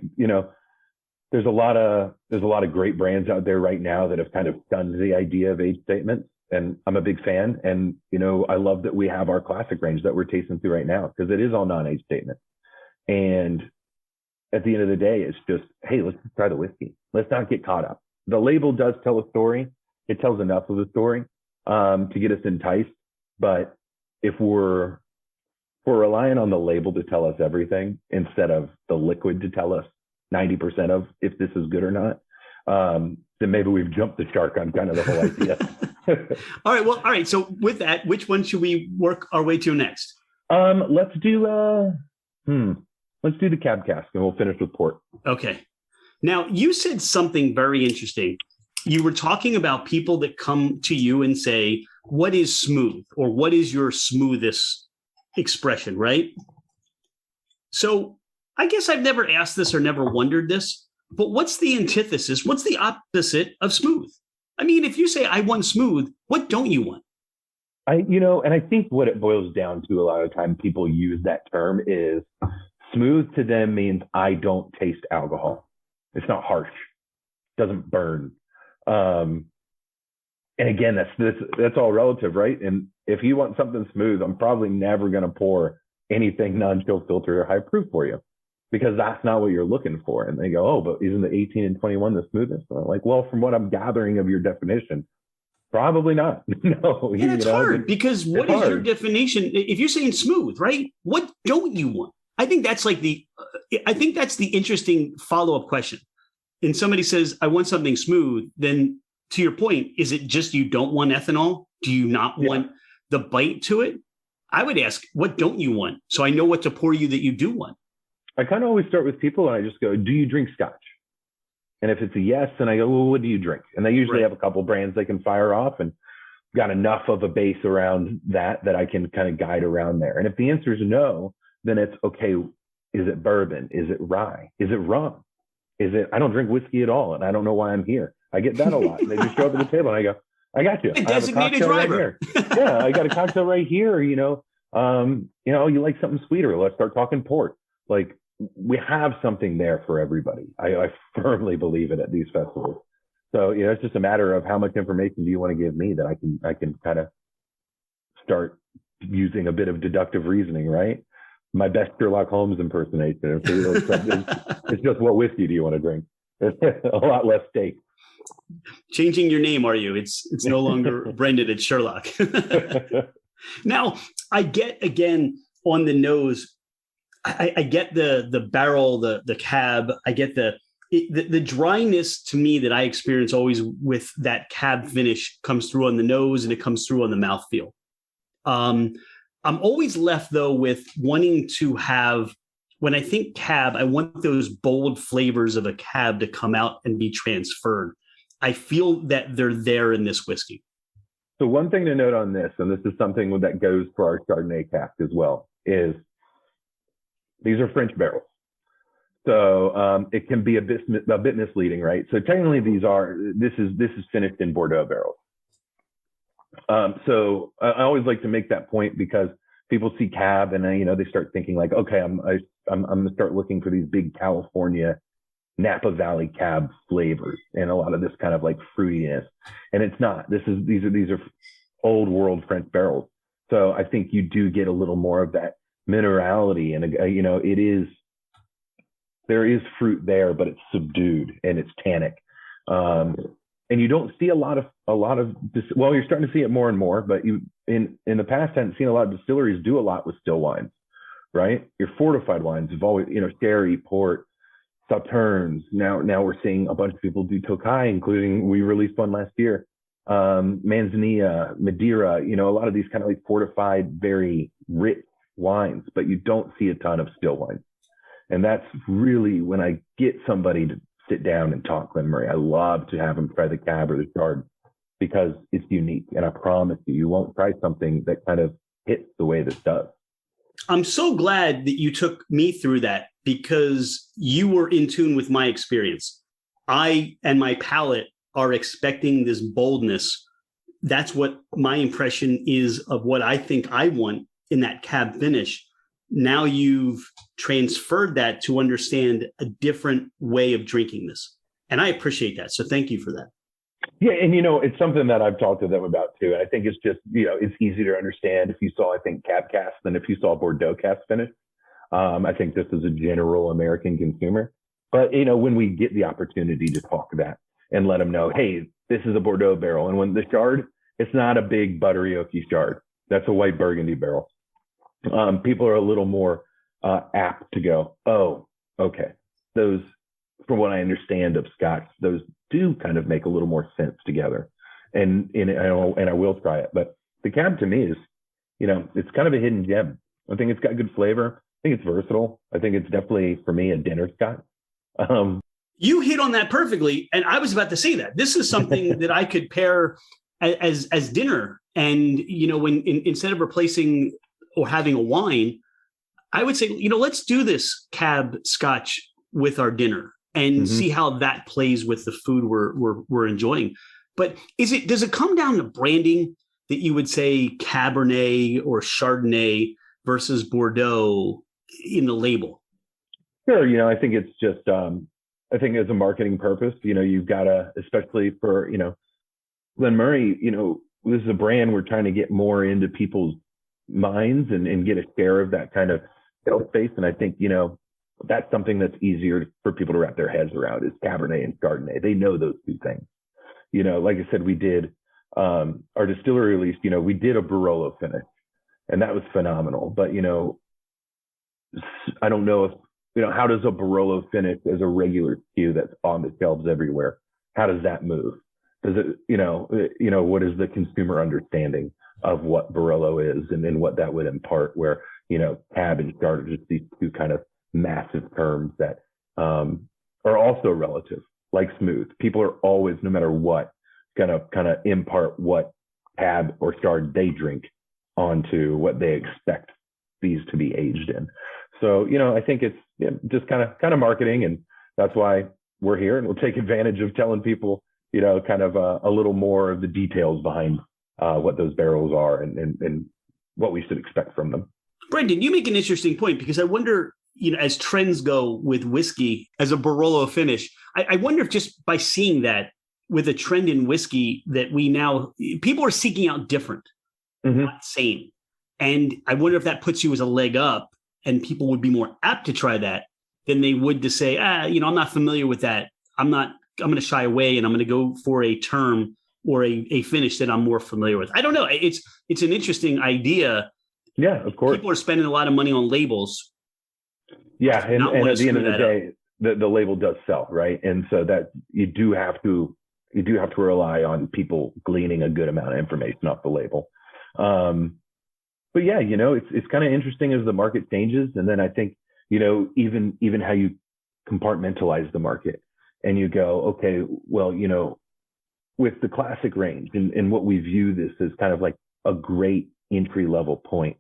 there's a lot of great brands out there right now that have kind of done the idea of age statements. And I'm a big fan. And, I love that we have our classic range that we're tasting through right now because it is all non-age statement. And at the end of the day, it's just, hey, let's just try the whiskey. Let's not get caught up. The label does tell a story. It tells enough of a story to get us enticed. But if we're relying on the label to tell us everything instead of the liquid to tell us 90% of if this is good or not, then maybe we've jumped the shark on kind of the whole idea. All right. So with that, which one should we work our way to next? Let's do the cab cask and we'll finish with port. Okay. Now you said something very interesting. You were talking about people that come to you and say, what is smooth or what is your smoothest expression, right? So I guess I've never asked this or never wondered this, but what's the antithesis? What's the opposite of smooth? I mean, if you say I want smooth, what don't you want? And I think what it boils down to a lot of time people use that term is smooth to them means I don't taste alcohol. It's not harsh. It doesn't burn. And again, that's all relative, right? And if you want something smooth, I'm probably never going to pour anything non-chill filtered or high proof for you because that's not what you're looking for. And they go, oh, but isn't the 18 and 21 the smoothest? And I'm like, well, from what I'm gathering of your definition, probably not. No, and it's hard because what is your definition? If you're saying smooth, right? What don't you want? I think that's the interesting follow-up question. And somebody says, I want something smooth. Then to your point, is it just you don't want ethanol? Do you not want the bite to it? I would ask, what don't you want? So I know what to pour you that you do want. I kind of always start with people and I just go, do you drink scotch? And if it's a yes, then I go, well, what do you drink? And they usually have a couple brands they can fire off and got enough of a base around that I can kind of guide around there. And if the answer is no, then it's okay. Is it bourbon? Is it rye? Is it rum? I don't drink whiskey at all. And I don't know why I'm here. I get that a lot. They just show up at the table and I go, I got you. A designated driver. Right here. Yeah, I got a cocktail right here. You like something sweeter. Let's start talking port. Like we have something there for everybody. I firmly believe it at these festivals. So, it's just a matter of how much information do you want to give me that I can kind of start using a bit of deductive reasoning, right? my best Sherlock Holmes impersonation. It's just, what whiskey do you want to drink? A lot less steak. Changing your name, are you? It's no longer Brenden, it's Sherlock. Now, I get, again, on the nose, I get the barrel, the cab. I get the dryness to me that I experience always with that cab finish comes through on the nose and it comes through on the mouthfeel. I'm always left, though, with wanting to have, when I think cab, I want those bold flavors of a cab to come out and be transferred. I feel that they're there in this whiskey. So one thing to note on this, and this is something that goes for our Chardonnay cask as well, is these are French barrels. So it can be a bit misleading, right? So technically this is finished in Bordeaux barrels. So I always like to make that point because people see cab and they start thinking like, okay, I'm gonna start looking for these big California Napa Valley cab flavors and a lot of this kind of like fruitiness, and it's not. These are old world French barrels. So I think you do get a little more of that minerality, and there is fruit there, but it's subdued and it's tannic. And you don't see a lot of well, you're starting to see it more and more, but you in the past hadn't seen a lot of distilleries do a lot with still wines, right? Your fortified wines have always, sherry, port, sauternes. Now we're seeing a bunch of people do Tokai, including, we released one last year, Manzanilla, Madeira, a lot of these kind of like fortified, very rich wines, but you don't see a ton of still wines. And that's really when I get somebody to sit down and talk Glen Moray, I love to have them try the cab or the chard because it's unique. And I promise you won't try something that kind of hits the way this does. I'm so glad that you took me through that because you were in tune with my experience. I and my palate are expecting this boldness. That's what my impression is of what I think I want in that cab finish. Now you've transferred that to understand a different way of drinking this. And I appreciate that. So thank you for that. Yeah. And, it's something that I've talked to them about too. And I think it's just, it's easier to understand if you saw, I think, cab cask than if you saw Bordeaux cask finish. I think this is a general American consumer. But, when we get the opportunity to talk that and let them know, hey, this is a Bordeaux barrel. And when the chard, it's not a big buttery oaky chard. That's a white Burgundy barrel. People are a little more apt to go, oh, okay. Those, from what I understand of Scotch, those do kind of make a little more sense together. And I will try it. But the cab to me is, it's kind of a hidden gem. I think it's got good flavor. I think it's versatile. I think it's definitely, for me, a dinner Scotch. You hit on that perfectly. And I was about to say that. This is something that I could pair as dinner. And, when instead of replacing or having a wine, I would say, let's do this cab Scotch with our dinner and see how that plays with the food we're enjoying. But does it come down to branding that you would say Cabernet or Chardonnay versus Bordeaux in the label? Sure. I think it's just, I think as a marketing purpose, you've got to, especially for, Glen Moray, this is a brand we're trying to get more into people's minds and get a share of that kind of sales space. And I think, that's something that's easier for people to wrap their heads around is Cabernet and Chardonnay. They know those two things. Like I said, we did our distillery release, we did a Barolo finish and that was phenomenal. But, I don't know if, how does a Barolo finish as a regular SKU that's on the shelves everywhere? How does that move? Does it, what is the consumer understanding of what Barolo is and what that would impart where, cab and chard are just these two kind of massive terms that are also relative, like smooth. People are always, no matter what, gonna kind of impart what cab or chard they drink onto what they expect these to be aged in. So, I think it's just kind of marketing, and that's why we're here, and we'll take advantage of telling people, kind of a little more of the details behind what those barrels are and what we should expect from them. Brenden, you make an interesting point because I wonder, as trends go with whiskey as a Barolo finish, I wonder if just by seeing that with a trend in whiskey that people are seeking out different, not same. And I wonder if that puts you as a leg up and people would be more apt to try that than they would to say, I'm not familiar with that. I'm going to shy away and I'm going to go for a term or a finish that I'm more familiar with. I don't know. It's an interesting idea. Yeah, of course. People are spending a lot of money on labels. Yeah. And at the end of the day, the label does sell, right? And so that you do have to rely on people gleaning a good amount of information off the label. But yeah, it's kind of interesting as the market changes. And then I think, even how you compartmentalize the market and you go, okay, well, with the classic range and what we view this as kind of like a great entry level point.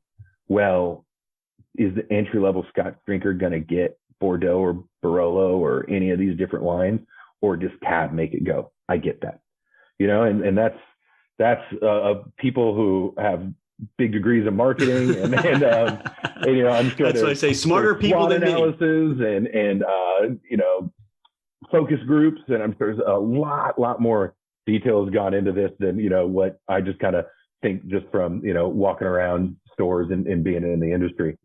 Well, is the entry level Scotch drinker going to get Bordeaux or Barolo or any of these different wines, or just Cab make it go? I get that, and that's people who have big degrees of marketing and I'm sure that's what I say, smarter people than analysis me. and focus groups, and I'm sure there's a lot more details gone into this than what I just kind of think just from walking around stores and being in the industry.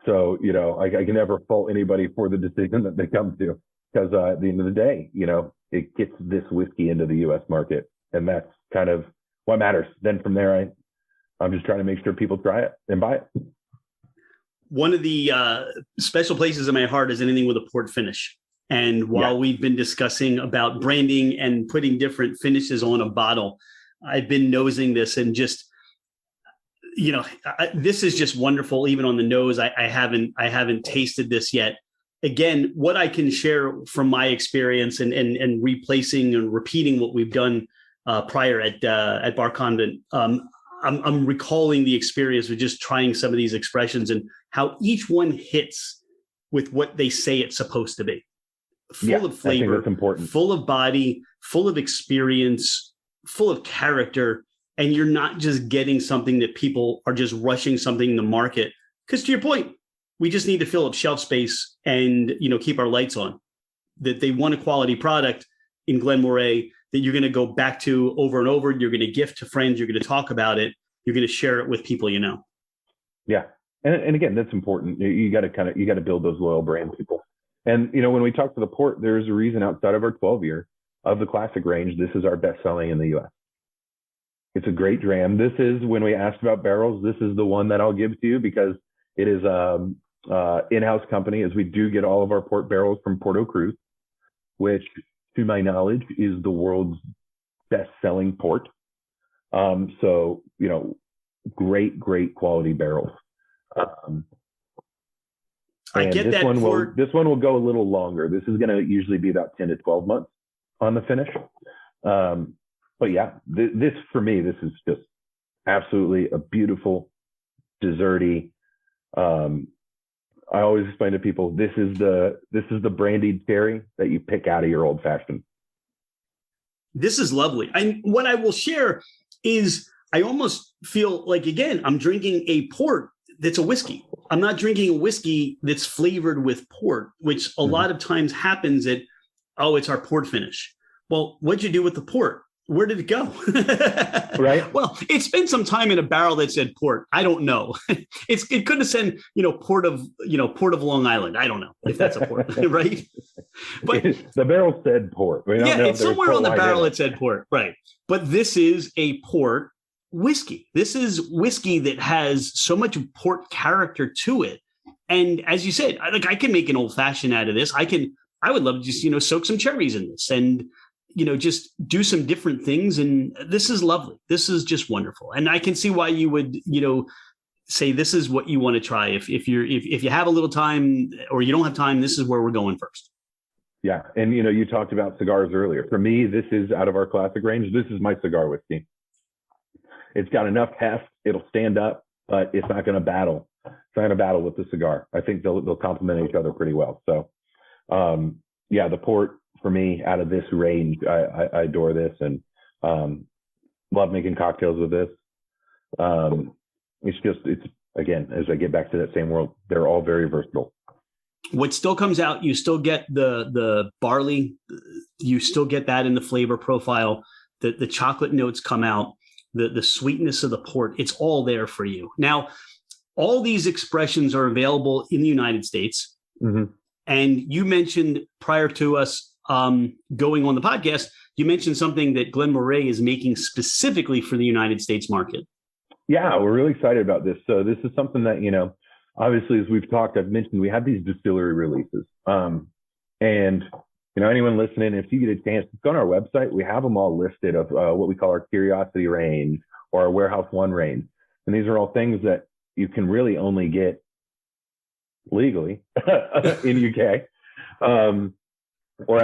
So I can never fault anybody for the decision that they come to, because at the end of the day, it gets this whiskey into the U.S. market, and that's kind of what matters. Then from there, I'm just trying to make sure people try it and buy it. One of the special places in my heart is anything with a port finish. And while we've been discussing about branding and putting different finishes on a bottle, I've been nosing this and just, this is just wonderful. Even on the nose, I haven't tasted this yet. Again, what I can share from my experience and replacing and repeating what we've done prior at Bar Convent, I'm recalling the experience with just trying some of these expressions and how each one hits with what they say it's supposed to be. Full of flavor, I think that's important. Full of body, full of experience, full of character. And you're not just getting something that people are just rushing something in the market. Because to your point, we just need to fill up shelf space and, keep our lights on. That they want a quality product in Glen Moray that you're going to go back to over and over. You're going to gift to friends. You're going to talk about it. You're going to share it with people you know. Yeah. And again, that's important. You got to build those loyal brand people. And, when we talk to the port, there's a reason outside of our 12-year of the classic range, this is our best selling in the U.S. It's a great dram. This is, when we asked about barrels, this is the one that I'll give to you, because it is in-house company, as we do get all of our port barrels from Porto Cruz, which, to my knowledge, is the world's best-selling port. So, great quality barrels. I get this that. This one will go a little longer. This is going to usually be about 10 to 12 months on the finish. But yeah, this for me, this is just absolutely a beautiful, desserty. I always explain to people, this is the brandied cherry that you pick out of your old fashioned. This is lovely. What I will share is I almost feel like, again, I'm drinking a port that's a whiskey. I'm not drinking a whiskey that's flavored with port, which a lot of times happens at, it's our port finish. Well, what'd you do with the port? Where did it go? Right. Well, it spent some time in a barrel that said port. I don't know. It could have said, port of Long Island. I don't know if that's a port, right? But the barrel said port. It's somewhere on the barrel it said port, right? But this is a port whiskey. This is whiskey that has so much port character to it. And as you said, I can make an old fashioned out of this. I would love to just, soak some cherries in this and, just do some different things. And this is lovely. This is just wonderful. And I can see why you would, say this is what you want to try. If you have a little time or you don't have time, this is where we're going first. Yeah. And, you talked about cigars earlier. For me, this is out of our classic range. This is my cigar whiskey. It's got enough heft. It'll stand up, but it's not going to battle. It's not going to battle with the cigar. I think they'll complement each other pretty well. So, the port for me out of this range, I adore this and love making cocktails with this. It's again, as I get back to that same world, they're all very versatile. What still comes out, you still get the barley, you still get that in the flavor profile. The chocolate notes come out. The sweetness of the port, it's all there for you. Now, all these expressions are available in the United States. Mm-hmm. And you mentioned prior to us going on the podcast, you mentioned something that Glen Moray is making specifically for the United States market. Yeah, we're really excited about this. So this is something that, obviously, as we've talked, I've mentioned we have these distillery releases. And, anyone listening, if you get a chance, go on our website. We have them all listed of what we call our Curiosity range or our Warehouse One range. And these are all things that you can really only get legally in UK or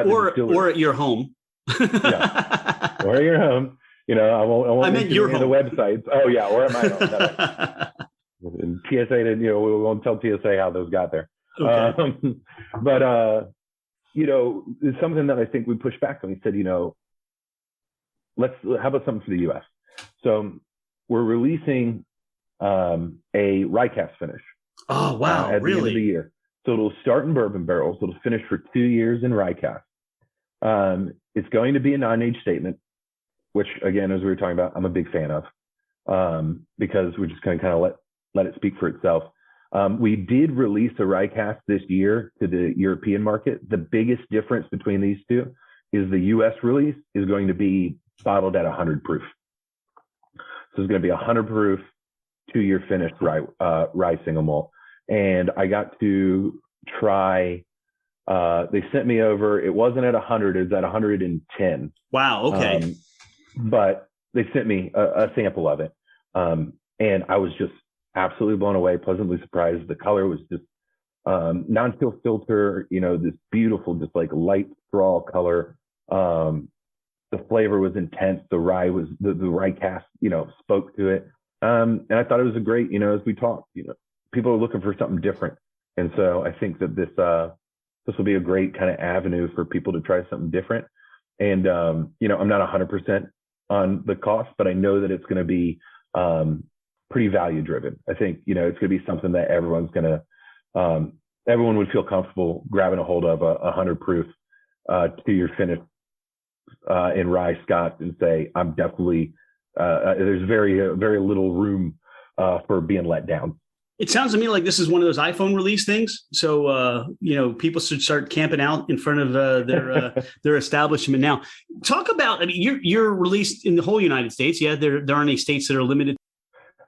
at your home. Yeah. Or at your home. I won't meant your home. The websites. Oh yeah, or at my home. And TSA didn't, we won't tell TSA how those got there. Okay. But it's something that I think we pushed back on. We said, how about something for the US? So we're releasing a rye cask finish. Oh wow! At the end of the year. So it'll start in bourbon barrels. It'll finish for 2 years in rye cask. It's going to be a non-age statement, which again, as we were talking about, I'm a big fan of, because we're just going to kind of let it speak for itself. We did release a rye cask this year to the European market. The biggest difference between these two is the US release is going to be bottled at 100 proof. So it's going to be 100 proof, 2-year finished rye single malt. And I got to try, they sent me over, it wasn't at 100, it was at 110. Wow, okay. But they sent me a sample of it. And I was just absolutely blown away, pleasantly surprised. The color was just non-chill filter, this beautiful, just like light straw color. The flavor was intense. The rye was, the rye cask, spoke to it. And I thought it was a great, as we talked, people are looking for something different. And so I think that this will be a great kind of avenue for people to try something different. And, I'm not 100% on the cost, but I know that it's going to be pretty value driven. I think, it's going to be something that everyone would feel comfortable grabbing a hold of, 100 proof 2-year finish in rye Scotch, and say, I'm definitely, there's very, very little room for being let down. It sounds to me like this is one of those iPhone release things. So, people should start camping out in front of their establishment now. Talk about, you're released in the whole United States. Yeah, there aren't any states that are limited.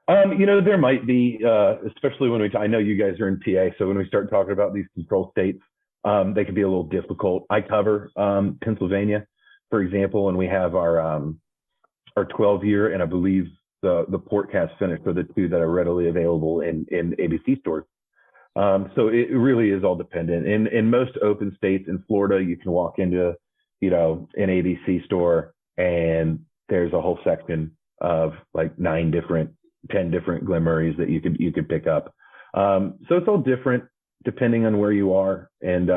There might be, especially when I know you guys are in PA. So when we start talking about these control states, they can be a little difficult. I cover Pennsylvania, for example, and we have our 12-year, and I believe the port cast finish are the two that are readily available in ABC stores. So it really is all dependent. In most open states, in Florida, you can walk into, an ABC store and there's a whole section of like 10 different Glen Morays that you could pick up. So it's all different depending on where you are and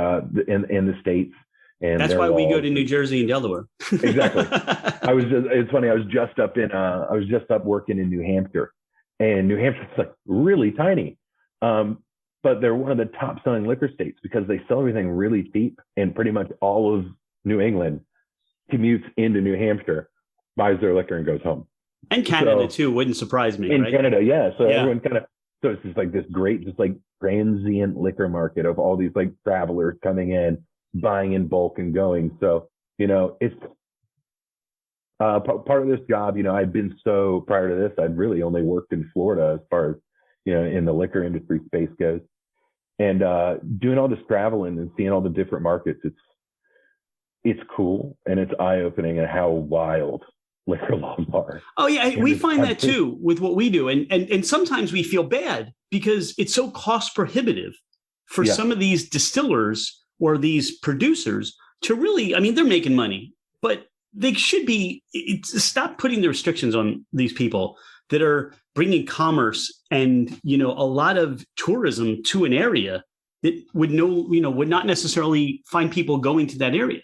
in the states. And that's why we go to New Jersey and Delaware. Exactly. It's funny. I was just up working in New Hampshire, and New Hampshire's like really tiny. But they're one of the top selling liquor states because they sell everything really cheap, and pretty much all of New England commutes into New Hampshire, buys their liquor and goes home. And Canada too, wouldn't surprise me. In right? Canada, yeah. So everyone so it's just like this great, just like transient liquor market of all these like travelers coming in, buying in bulk and going. So, it's part of this job, I've been prior to this, I'd really only worked in Florida as far as, in the liquor industry space goes. And doing all this traveling and seeing all the different markets, it's cool and it's eye-opening at how wild liquor laws are. Oh yeah, we find that too with what we do. And sometimes we feel bad because it's so cost prohibitive for some of these distillers or these producers to really, they're making money, but they should be, stop putting the restrictions on these people that are bringing commerce and, a lot of tourism to an area that would not necessarily find people going to that area.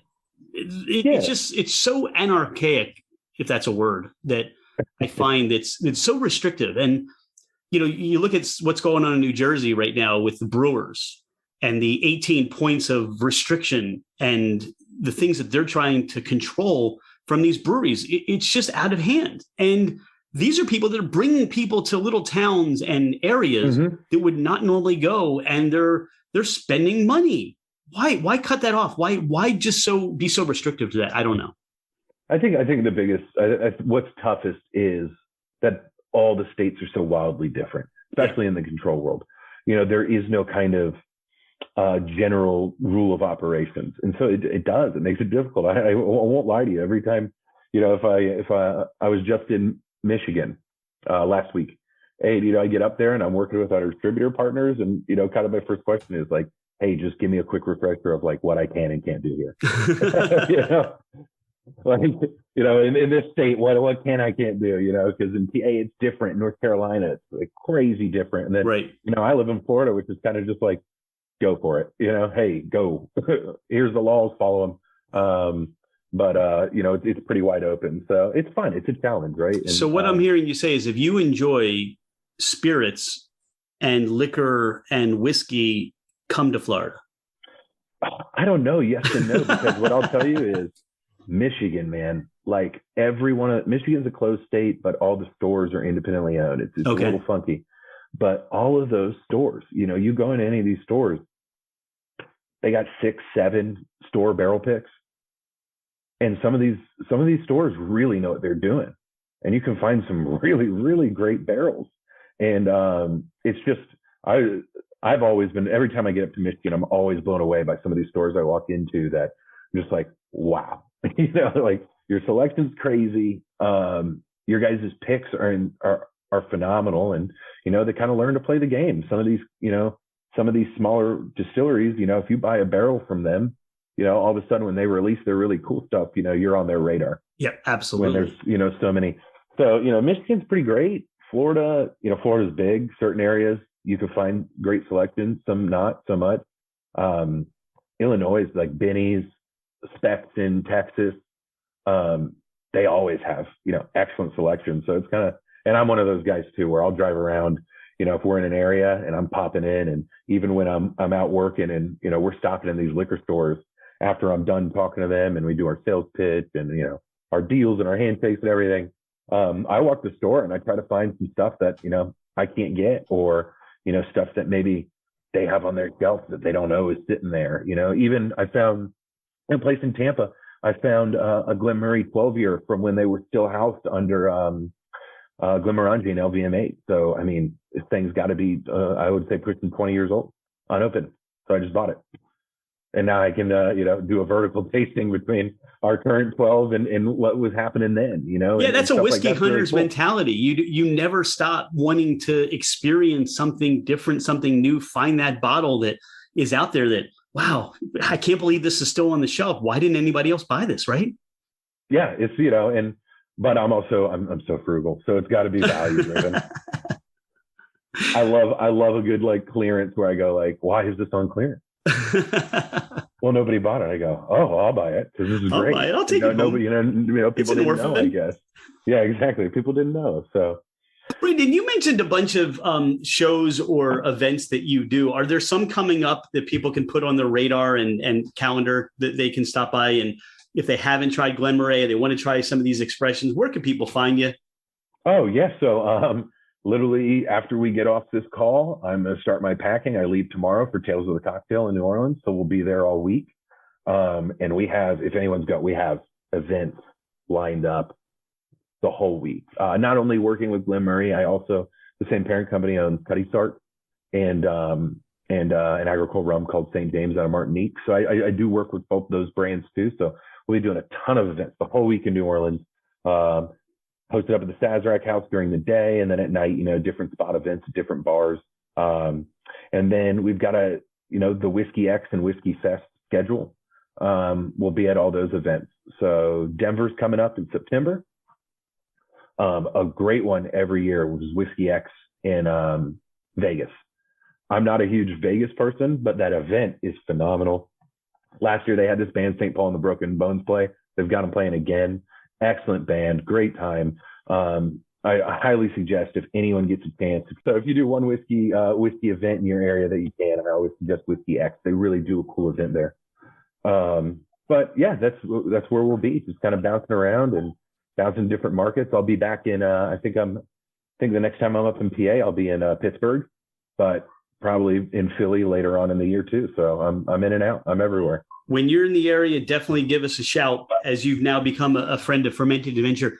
It's so anarchaic, if that's a word, that I find it's so restrictive. And, you look at what's going on in New Jersey right now with the brewers and the 18 points of restriction and the things that they're trying to control from these breweries. It's just out of hand. And these are people that are bringing people to little towns and areas that would not normally go, and they're spending money. Why cut that off? Why just be so restrictive to that? I don't know. I think the biggest, what's toughest is that all the states are so wildly different, especially in the control world. There is no kind of general rule of operations, and so it makes it difficult. I won't lie to you. Every time, if I was just in Michigan last week, and I get up there and I'm working with our distributor partners, and kind of my first question is like, hey, just give me a quick refresher of like what I can and can't do here. Like, in this state, what can I can't do, because in PA it's different. In North Carolina, it's like crazy different. And then, right. I live in Florida, which is kind of just like, go for it. Hey, go. Here's the laws, follow them. But it's pretty wide open. So it's fun. It's a challenge, right? And, so what I'm hearing you say is if you enjoy spirits and liquor and whiskey, come to Florida. I don't know. Yes and no, because what I'll tell you is Michigan, man, like Michigan's a closed state, but all the stores are independently owned. It's a little funky, but all of those stores, you go into any of these stores, they got 6, 7 store barrel picks. And some of these stores really know what they're doing, and you can find some really, really great barrels. And it's just, I've always been, every time I get up to Michigan, I'm always blown away by some of these stores I walk into that I'm just like, wow, like your selection's crazy. Your guys' picks are phenomenal. And, they kind of learn to play the game. Some of these smaller distilleries, if you buy a barrel from them, all of a sudden when they release their really cool stuff, you're on their radar. Yeah, absolutely. When there's, so many. So, Michigan's pretty great. Florida, Florida's big. Certain areas you can find great selections, some not so much. Illinois is like Benny's, Specs in Texas. They always have, excellent selections. So it's kind of, and I'm one of those guys too, where I'll drive around, if we're in an area and I'm popping in, and even when I'm out working and, we're stopping in these liquor stores after I'm done talking to them and we do our sales pitch and, our deals and our handshakes and everything. I walk the store and I try to find some stuff that, I can't get, or, stuff that maybe they have on their shelf that they don't know is sitting there. Even I found a place in Tampa, I found a Glen Moray 12-year from when they were still housed under Glen Moray and LVM8. So, I mean, this thing's got to be, I would say, pushing 20 years old, unopened. So I just bought it. And now I can, do a vertical tasting between our current 12 and what was happening then, Yeah, that's a whiskey hunter's really cool mentality. You never stop wanting to experience something different, something new, find that bottle that is out there that, wow, I can't believe this is still on the shelf. Why didn't anybody else buy this, right? Yeah, it's, but I'm so frugal. So it's got to be value driven. I love a good like clearance where I go like, why is this on clearance? Well, nobody bought it. I go, oh, I'll buy it because this is great. I'll buy it. I'll take it. Nobody, people didn't know. I guess. Yeah, exactly. People didn't know. So, Brenden, you mentioned a bunch of shows or events that you do. Are there some coming up that people can put on their radar and calendar that they can stop by? And if they haven't tried Glen Moray, they want to try some of these expressions, where can people find you? Oh, yeah. So literally after we get off this call, I'm going to start my packing. I leave tomorrow for Tales of the Cocktail in New Orleans. So we'll be there all week. And we have, if anyone's we have events lined up the whole week. Not only working with Glen Moray, I also, the same parent company owns Cutty Start and an agricultural rum called St. James out of Martinique. So I do work with both those brands too. So we'll be doing a ton of events the whole week in New Orleans. Hosted up at the Sazerac House during the day, and then at night, different spot events at different bars. And then we've got the Whiskey X and Whiskey Fest schedule. We'll be at all those events. So Denver's coming up in September. A great one every year, which is Whiskey X in Vegas. I'm not a huge Vegas person, but that event is phenomenal. Last year they had this band St. Paul and the Broken Bones play. They've got them playing again. Excellent band, great time. I highly suggest if anyone gets a chance. So if you do one whiskey event in your area that you can, I always suggest Whiskey X. They really do a cool event there. But yeah, that's where we'll be, just kind of bouncing around and bouncing different markets. I'll be back in, I think the next time I'm up in PA, I'll be in Pittsburgh, but probably in Philly later on in the year too. So I'm in and out. I'm everywhere. When you're in the area, definitely give us a shout, as you've now become a friend of Fermented Adventure.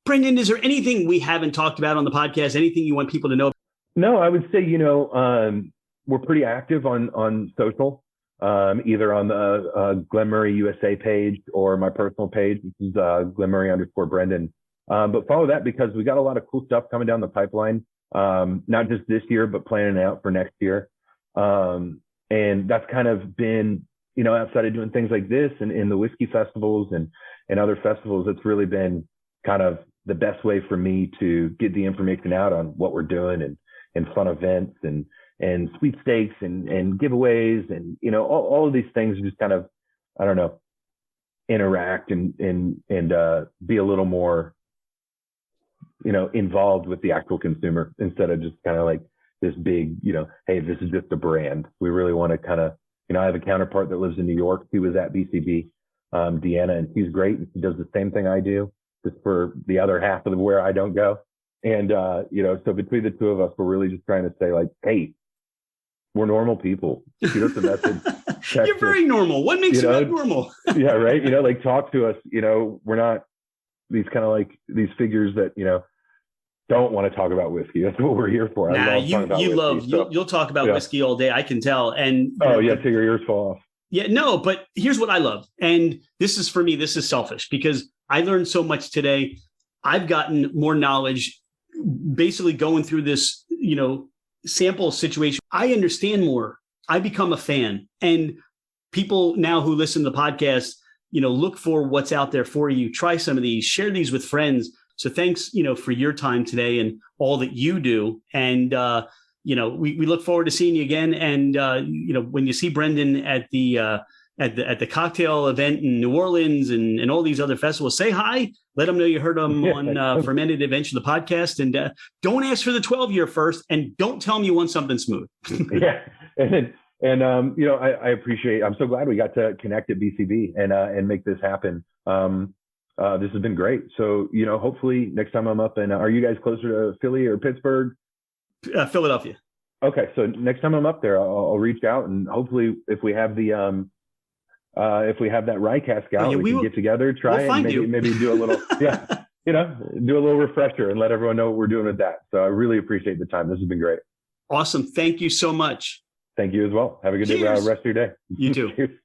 Brenden, is there anything we haven't talked about on the podcast? Anything you want people to know? No, I would say, we're pretty active on social, either on the Glen Moray USA page or my personal page, which is Glen Moray _Brenden. But follow that because we got a lot of cool stuff coming down the pipeline, not just this year, but planning out for next year. And that's kind of been, outside of doing things like this and in the whiskey festivals and other festivals, it's really been kind of the best way for me to get the information out on what we're doing and fun events and sweepstakes and giveaways and, all of these things just kind of, I don't know, interact and be a little more, involved with the actual consumer instead of just kind of like this big, hey, this is just a brand. We really want to kind of, I have a counterpart that lives in New York. She was at BCB, Deanna, and she's great. And she does the same thing I do, just for the other half of where I don't go. And, so between the two of us, we're really just trying to say like, hey, we're normal people. Shoot us a message. You're very normal. What makes you not normal? Yeah, right. Like talk to us. We're not these kind of like these figures that, don't want to talk about whiskey. That's what we're here for. You'll talk about whiskey all day. I can tell. And till your ears fall off. Yeah, no, but here's what I love. And this is for me, this is selfish because I learned so much today. I've gotten more knowledge basically going through this, sample situation. I understand more. I become a fan. And people now who listen to the podcast, look for what's out there for you. Try some of these, share these with friends. So thanks, for your time today and all that you do. And, we look forward to seeing you again. And, when you see Brenden at the cocktail event in New Orleans and all these other festivals, say hi, let them know you heard them on Fermented Adventure, the podcast. And don't ask for the 12-year first. And don't tell them you want something smooth. Yeah. I appreciate, I'm so glad we got to connect at BCB and make this happen. This has been great. So, hopefully next time I'm up, and are you guys closer to Philly or Pittsburgh? Philadelphia. Okay. So next time I'm up there, I'll reach out, and hopefully if we have the, if we have that rye cask out, we can get together, try it, and maybe do a little, do a little refresher and let everyone know what we're doing with that. So I really appreciate the time. This has been great. Awesome. Thank you so much. Thank you as well. Have a good day, rest of your day. You too.